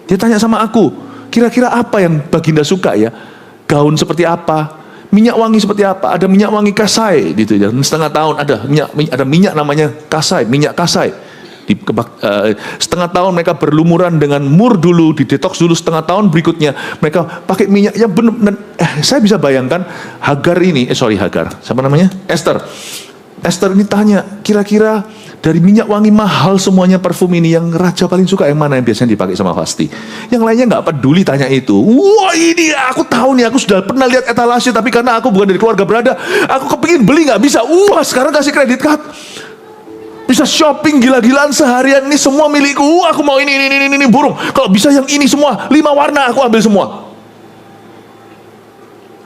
[SPEAKER 1] dia tanya sama aku, kira-kira apa yang baginda suka ya, gaun seperti apa, minyak wangi seperti apa, ada minyak wangi kasai gitu ya, setengah tahun ada minyak namanya kasai, minyak kasai. Setengah tahun mereka berlumuran dengan mur dulu, di detox dulu, setengah tahun berikutnya mereka pakai minyak yang benar. Saya bisa bayangkan siapa namanya, Esther ini tanya, kira-kira dari minyak wangi mahal semuanya parfum ini, yang raja paling suka yang mana yang biasanya dipakai sama Vasti? Yang lainnya nggak peduli tanya itu. Wah ini aku tahu nih, aku sudah pernah lihat etalase, tapi karena aku bukan dari keluarga berada, aku kepingin beli nggak bisa. Wah sekarang kasih kredit card, bisa shopping gila-gilaan seharian, ini semua milikku. Aku mau ini burung. Kalau bisa yang ini semua 5 warna aku ambil semua.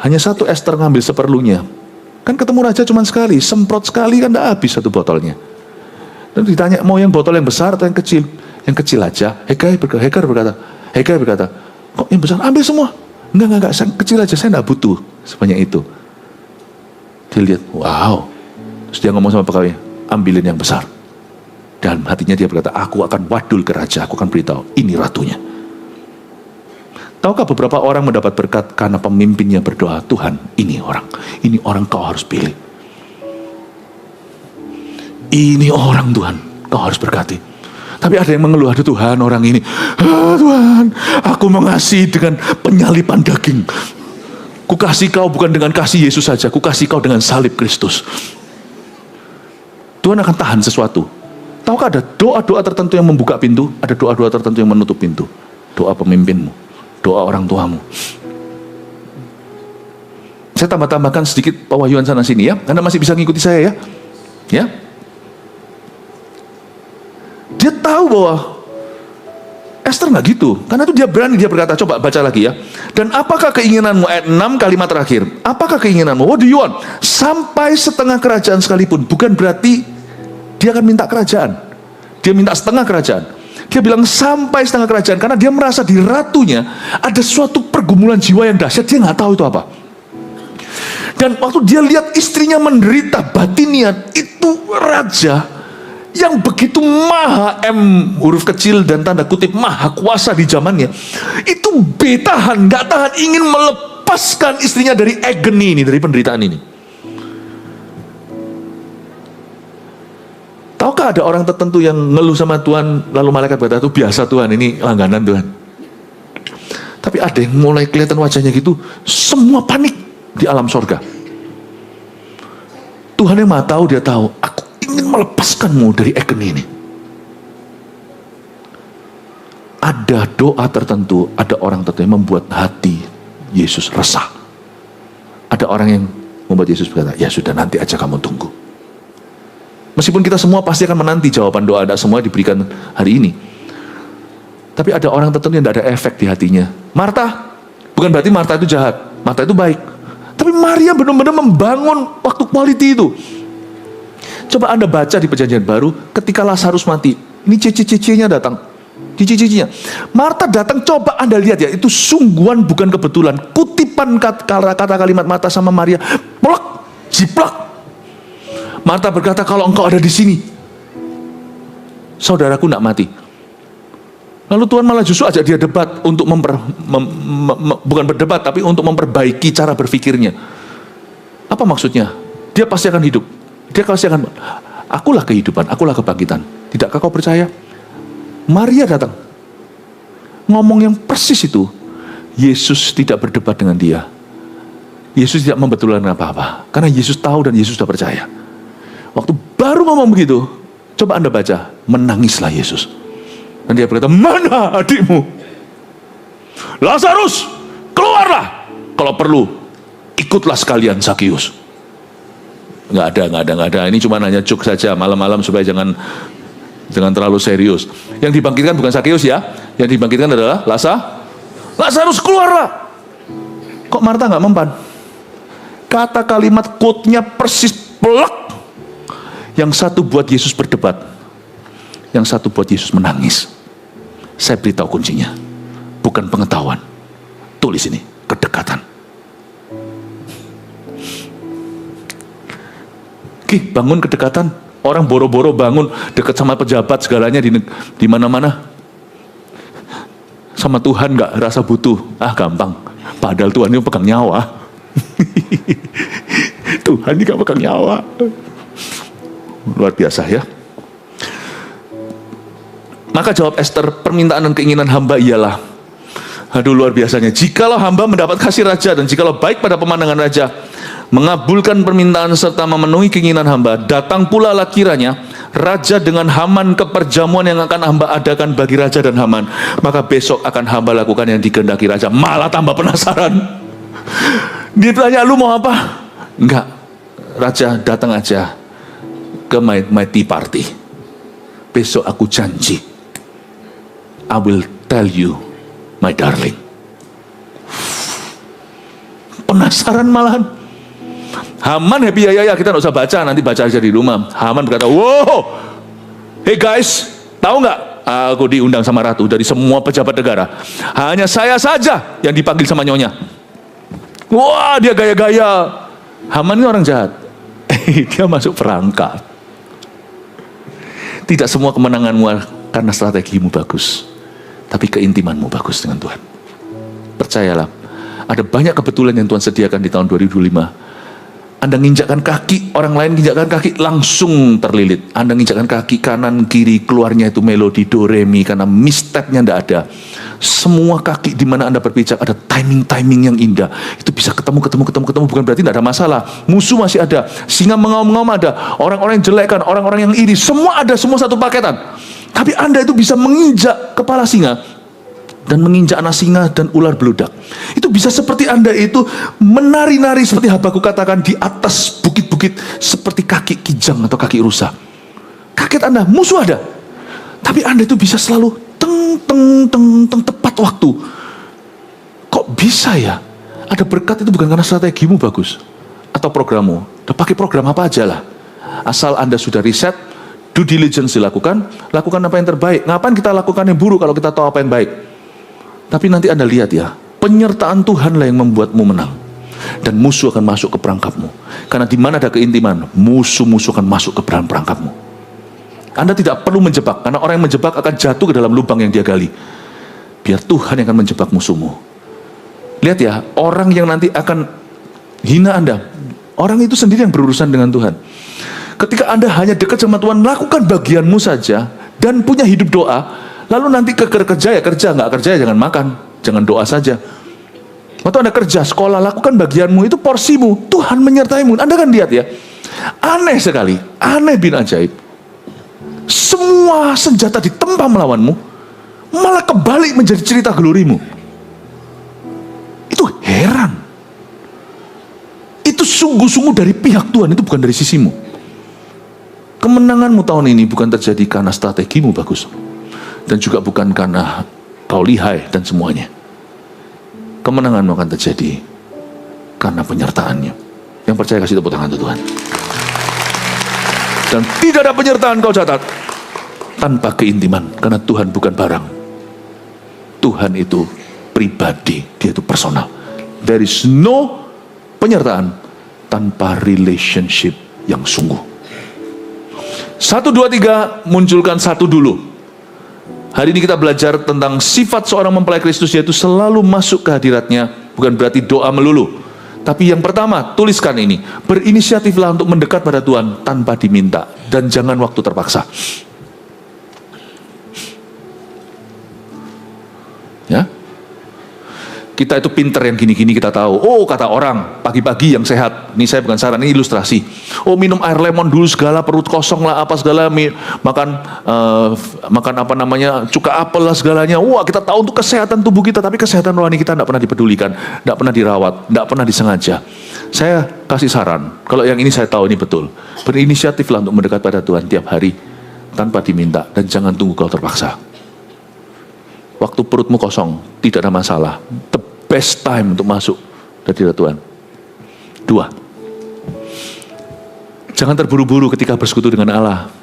[SPEAKER 1] Hanya satu Esther ngambil seperlunya. Kan ketemu raja cuma sekali, semprot sekali kan tidak habis satu botolnya. Dan ditanya mau yang botol yang besar atau yang kecil? Yang kecil aja. Hegai berkata, kok yang besar ambil semua? Enggak, yang kecil aja, saya tidak butuh sebanyak itu. Dia lihat, wow. Terus dia ngomong sama pegawai, ambilin yang besar. Dan hatinya dia berkata, aku akan wadul ke raja, aku akan beritahu, ini ratunya. Tahukah beberapa orang mendapat berkat karena pemimpinnya berdoa, Tuhan, ini orang kau harus pilih. Ini orang Tuhan, kau harus berkati. Tapi ada yang mengeluh, aduh Tuhan orang ini, Tuhan, aku mengasihi dengan penyalipan daging. Ku kasih kau bukan dengan kasih Yesus saja, ku kasih kau dengan salib Kristus. Tuhan akan tahan sesuatu. Tahukah ada doa-doa tertentu yang membuka pintu, ada doa-doa tertentu yang menutup pintu. Doa pemimpinmu, doa orang tuamu. Saya tambahkan sedikit pewahyuan sana sini ya. Anda masih bisa ngikuti saya ya? Ya. Dia tahu bahwa Esther nggak gitu. Karena itu dia berani, dia berkata, coba baca lagi ya. Dan apakah keinginanmu, ayat 6 kalimat terakhir. Apakah keinginanmu? What do you want? Sampai setengah kerajaan sekalipun. Bukan berarti dia akan minta kerajaan. Dia minta setengah kerajaan. Dia bilang sampai setengah kerajaan. Karena dia merasa di ratunya ada suatu pergumulan jiwa yang dahsyat. Dia nggak tahu itu apa. Dan waktu dia lihat istrinya menderita batinian, itu raja yang begitu maha, M huruf kecil dan tanda kutip maha kuasa di zamannya, itu betahan, nggak tahan, ingin melepaskan istrinya dari agony ini, dari penderitaan ini. Tahukah ada orang tertentu yang ngeluh sama Tuhan, lalu malaikat berkata, itu biasa Tuhan, ini langganan Tuhan. Tapi ada yang mulai kelihatan wajahnya gitu, semua panik di alam sorga. Tuhan yang maha tahu, dia tahu, aku ingin melepaskanmu dari agony ini. Ada doa tertentu, ada orang tertentu yang membuat hati Yesus resah. Ada orang yang membuat Yesus berkata, ya sudah nanti aja kamu tunggu. Meskipun kita semua pasti akan menanti jawaban doa, tidak semua diberikan hari ini. Tapi ada orang tertentu yang tidak ada efek di hatinya. Marta, bukan berarti Marta itu jahat, Marta itu baik. Tapi Maria benar-benar membangun waktu quality itu. Coba Anda baca di Perjanjian Baru, ketika Lazarus mati, ini cici-cicinya datang. Cici-cicinya. Marta datang, coba Anda lihat ya, itu sungguhan bukan kebetulan. Kutipan kata kalimat Marta sama Maria, plak, jiplak. Marta berkata, kalau engkau ada di sini, saudaraku tidak mati. Lalu Tuhan malah justru ajak dia debat untuk bukan berdebat, tapi untuk memperbaiki cara berpikirnya. Apa maksudnya? Dia pasti akan hidup. Dia pasti akan, akulah kehidupan, akulah kebangkitan. Tidakkah kau percaya? Maria datang, ngomong yang persis itu. Yesus tidak berdebat dengan dia. Yesus tidak membetulkan apa-apa. Karena Yesus tahu dan Yesus sudah percaya. Waktu baru ngomong begitu, coba Anda baca, menangislah Yesus. Dan dia berkata, mana adikmu? Lazarus, keluarlah. Kalau perlu, ikutlah sekalian Zakius. Nggak ada. Ini cuma hanya joke saja malam-malam supaya jangan terlalu serius. Yang dibangkitkan bukan Zakius ya. Yang dibangkitkan adalah Lazarus, keluarlah. Kok Marta nggak mempan? Kata kalimat quote-nya persis plek. Yang satu buat Yesus berdebat, yang satu buat Yesus menangis. Saya beritahu kuncinya, bukan pengetahuan. Tulis ini, kedekatan. Bangun kedekatan. Orang boro-boro bangun dekat sama pejabat segalanya di mana-mana. Sama Tuhan nggak rasa butuh, gampang. Padahal Tuhan ini pegang nyawa. Tuhan ini gak pegang nyawa. Luar biasa ya. Maka jawab Esther, permintaan dan keinginan hamba ialah, aduh luar biasanya, jikalau hamba mendapat kasih raja dan jikalau baik pada pemandangan raja, mengabulkan permintaan serta memenuhi keinginan hamba, datang pula lah kiranya raja dengan Haman ke perjamuan yang akan hamba adakan bagi raja dan Haman. Maka besok akan hamba lakukan yang dikehendaki raja. Malah tambah penasaran. Dia tanya, lu mau apa? Enggak, raja datang aja ke my tea party. Besok aku janji, I will tell you my darling. Penasaran malahan. Haman happy, ya kita nggak usah baca, nanti baca aja di rumah. Haman berkata, wow, hey guys, tahu nggak? Aku diundang sama ratu dari semua pejabat negara. Hanya saya saja yang dipanggil sama nyonya. Wah, dia gaya-gaya. Haman ini orang jahat. Dia masuk perangkap. Tidak semua kemenanganmu karena strategimu bagus, tapi keintimanmu bagus dengan Tuhan. Percayalah, ada banyak kebetulan yang Tuhan sediakan di tahun 2005. Anda nginjakkan kaki, orang lain nginjakkan kaki, langsung terlilit. Anda nginjakkan kaki kanan, kiri, keluarnya itu melodi do, re, mi, karena misstepnya tidak ada. Semua kaki di mana Anda berpijak ada timing yang indah. Itu bisa ketemu, bukan berarti tidak ada masalah. Musuh masih ada, singa mengaum-ngaum ada, orang-orang yang jelekan, orang-orang yang iri, semua ada, semua satu paketan. Tapi Anda itu bisa menginjak kepala singa, dan menginjak anak singa dan ular beludak. Itu bisa seperti Anda itu menari-nari seperti Habakuk katakan di atas bukit-bukit seperti kaki kijang atau kaki rusa. Kaget Anda, musuh ada. Tapi Anda itu bisa selalu tepat waktu. Kok bisa ya? Ada berkat itu bukan karena strategimu bagus atau programmu. Udah pakai program apa aja lah. Asal Anda sudah riset, due diligence dilakukan, lakukan apa yang terbaik. Ngapain kita lakukan yang buruk kalau kita tahu apa yang baik? Tapi nanti Anda lihat ya, penyertaan Tuhanlah yang membuatmu menang. Dan musuh akan masuk ke perangkapmu. Karena di mana ada keintiman, musuh-musuh akan masuk ke perangkapmu. Anda tidak perlu menjebak, karena orang yang menjebak akan jatuh ke dalam lubang yang dia gali. Biar Tuhan yang akan menjebak musuhmu. Lihat ya, orang yang nanti akan hina Anda, orang itu sendiri yang berurusan dengan Tuhan. Ketika Anda hanya dekat sama Tuhan, lakukan bagianmu saja, dan punya hidup doa, lalu nanti kerja ya kerja, nggak kerja ya jangan makan, jangan doa saja. Waktu Anda kerja, sekolah, lakukan bagianmu, itu porsimu, Tuhan menyertaimu. Anda kan lihat ya, aneh sekali, aneh bin ajaib. Semua senjata ditempa melawanmu, malah kebalik menjadi cerita glorimu. Itu heran. Itu sungguh-sungguh dari pihak Tuhan, itu bukan dari sisimu. Kemenanganmu tahun ini bukan terjadi karena strategimu bagus, dan juga bukan karena kau lihai dan semuanya. Kemenanganmu akan terjadi karena penyertaannya. Yang percaya kasih tepuk tangan untuk Tuhan. Dan tidak ada penyertaan kau catat tanpa keintiman, karena Tuhan bukan barang. Tuhan itu pribadi, dia itu personal. There is no penyertaan tanpa relationship yang sungguh. 1, 2, 3, munculkan satu dulu. Hari ini kita belajar tentang sifat seorang mempelai Kristus, yaitu selalu masuk ke hadiratnya. Bukan berarti doa melulu. Tapi yang pertama, tuliskan ini. Berinisiatiflah untuk mendekat pada Tuhan tanpa diminta. Dan jangan waktu terpaksa. Ya. Kita itu pinter yang gini-gini kita tahu. Oh, kata orang, pagi-pagi yang sehat. Ini saya bukan saran, ini ilustrasi. Oh, minum air lemon dulu segala, perut kosong lah, apa segala. Makan apa namanya, cuka apel lah segalanya. Wah, kita tahu untuk kesehatan tubuh kita, tapi kesehatan rohani kita tidak pernah dipedulikan, tidak pernah dirawat, tidak pernah disengaja. Saya kasih saran, kalau yang ini saya tahu ini betul. Berinisiatiflah untuk mendekat pada Tuhan tiap hari, tanpa diminta, dan jangan tunggu kau terpaksa. Waktu perutmu kosong, tidak ada masalah. The best time untuk masuk dari Tuhan. 2. Jangan terburu-buru ketika bersekutu dengan Allah.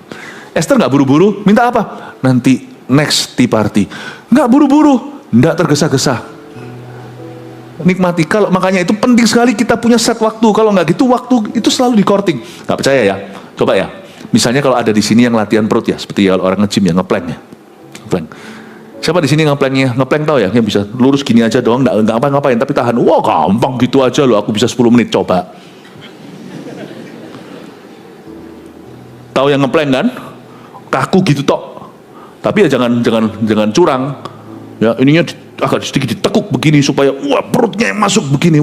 [SPEAKER 1] Esther nggak buru-buru, minta apa? Nanti next tea party. Nggak buru-buru, nggak tergesa-gesa. Nikmati. Kalau makanya itu penting sekali kita punya set waktu. Kalau nggak gitu waktu itu selalu di courting. Nggak percaya ya? Coba ya. Misalnya kalau ada di sini yang latihan perut ya, seperti kalau orang nge-gym ya, ngeplank ya. Ngeplank. Siapa di sini ngeplanknya? Ngeplank tahu ya? Yang bisa lurus gini aja doang, nggak ngapa-ngapain, tapi tahan. Wah, gampang gitu aja loh. Aku bisa 10 menit, coba. Tahu yang ngeplank kan? Kaku gitu tok. Tapi ya jangan curang. Ya, ininya agak sedikit ditekuk begini supaya wah perutnya yang masuk begini.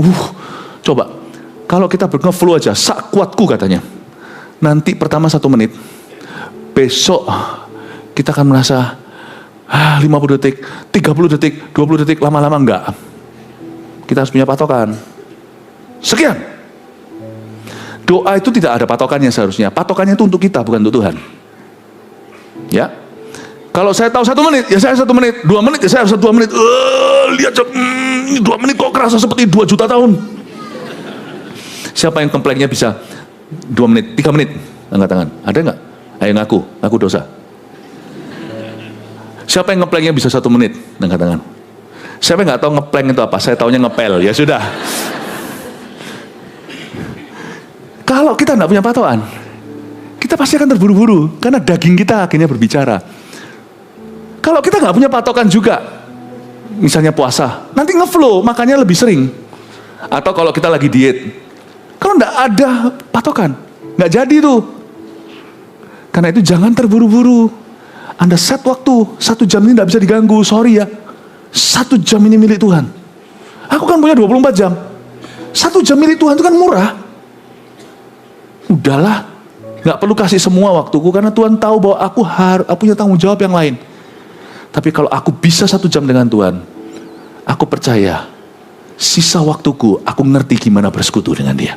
[SPEAKER 1] Coba. Kalau kita nge-flow aja, sak kuatku katanya. Nanti pertama 1 menit. Besok kita akan merasa 50 detik, 30 detik, 20 detik, lama-lama enggak. Kita harus punya patokan. Sekian. Doa itu tidak ada patokannya seharusnya. Patokannya itu untuk kita, bukan untuk Tuhan. Ya. Kalau saya tahu 1 menit, ya saya 1 menit. 2 menit, ya saya 1 menit. Lihat, 2 menit kok kerasa seperti 2 juta tahun. Siapa yang komplainnya bisa 2 menit, 3 menit? Angkat tangan. Ada nggak? Ayo ngaku dosa. Siapa yang ngeplanknya bisa 1 menit? Angkat tangan. Siapa yang nggak tahu ngeplank itu apa? Saya taunya ngepel. Ya sudah. Kalau kita nggak punya patokan, kita pasti akan terburu-buru karena daging kita akhirnya berbicara. Kalau kita nggak punya patokan juga, misalnya puasa, nanti ngeflow, makannya lebih sering. Atau kalau kita lagi diet, kalau nggak ada patokan, nggak jadi tuh. Karena itu jangan terburu-buru. Anda set waktu, 1 jam ini tidak bisa diganggu, sorry ya. 1 jam ini milik Tuhan. Aku kan punya 24 jam. 1 jam milik Tuhan itu kan murah. Udahlah, gak perlu kasih semua waktuku, karena Tuhan tahu bahwa aku punya tanggung jawab yang lain. Tapi kalau aku bisa 1 jam dengan Tuhan, aku percaya, sisa waktuku, aku ngerti gimana bersekutu dengan Dia.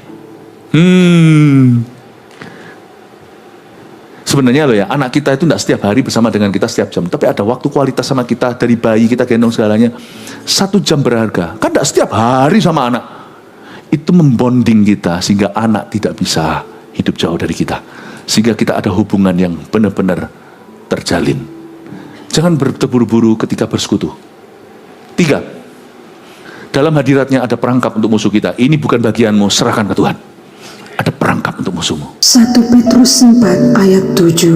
[SPEAKER 1] Sebenarnya loh ya, anak kita itu tidak setiap hari bersama dengan kita setiap jam. Tapi ada waktu kualitas sama kita, dari bayi kita gendong segalanya. 1 jam berharga. Kan tidak setiap hari sama anak. Itu membonding kita, sehingga anak tidak bisa hidup jauh dari kita. Sehingga kita ada hubungan yang benar-benar terjalin. Jangan terburu-buru ketika bersekutu. 3. Dalam hadiratnya ada perangkap untuk musuh kita. Ini bukan bagianmu, serahkan ke Tuhan. Ada perangkap untuk musuhmu.
[SPEAKER 3] 1 Petrus 4 ayat 7.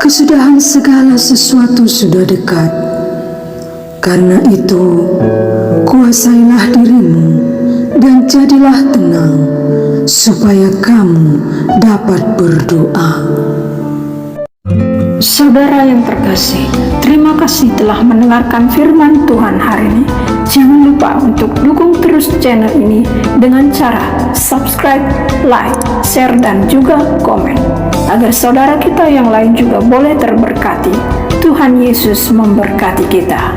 [SPEAKER 3] Kesudahan segala sesuatu sudah dekat. Karena itu, kuasailah dirimu dan jadilah tenang, supaya kamu dapat berdoa.
[SPEAKER 4] Saudara yang terkasih, terima kasih telah mendengarkan firman Tuhan hari ini. Jangan lupa untuk dukung terus channel ini dengan cara subscribe, like, share, dan juga komen, agar saudara kita yang lain juga boleh terberkati. Tuhan Yesus memberkati kita.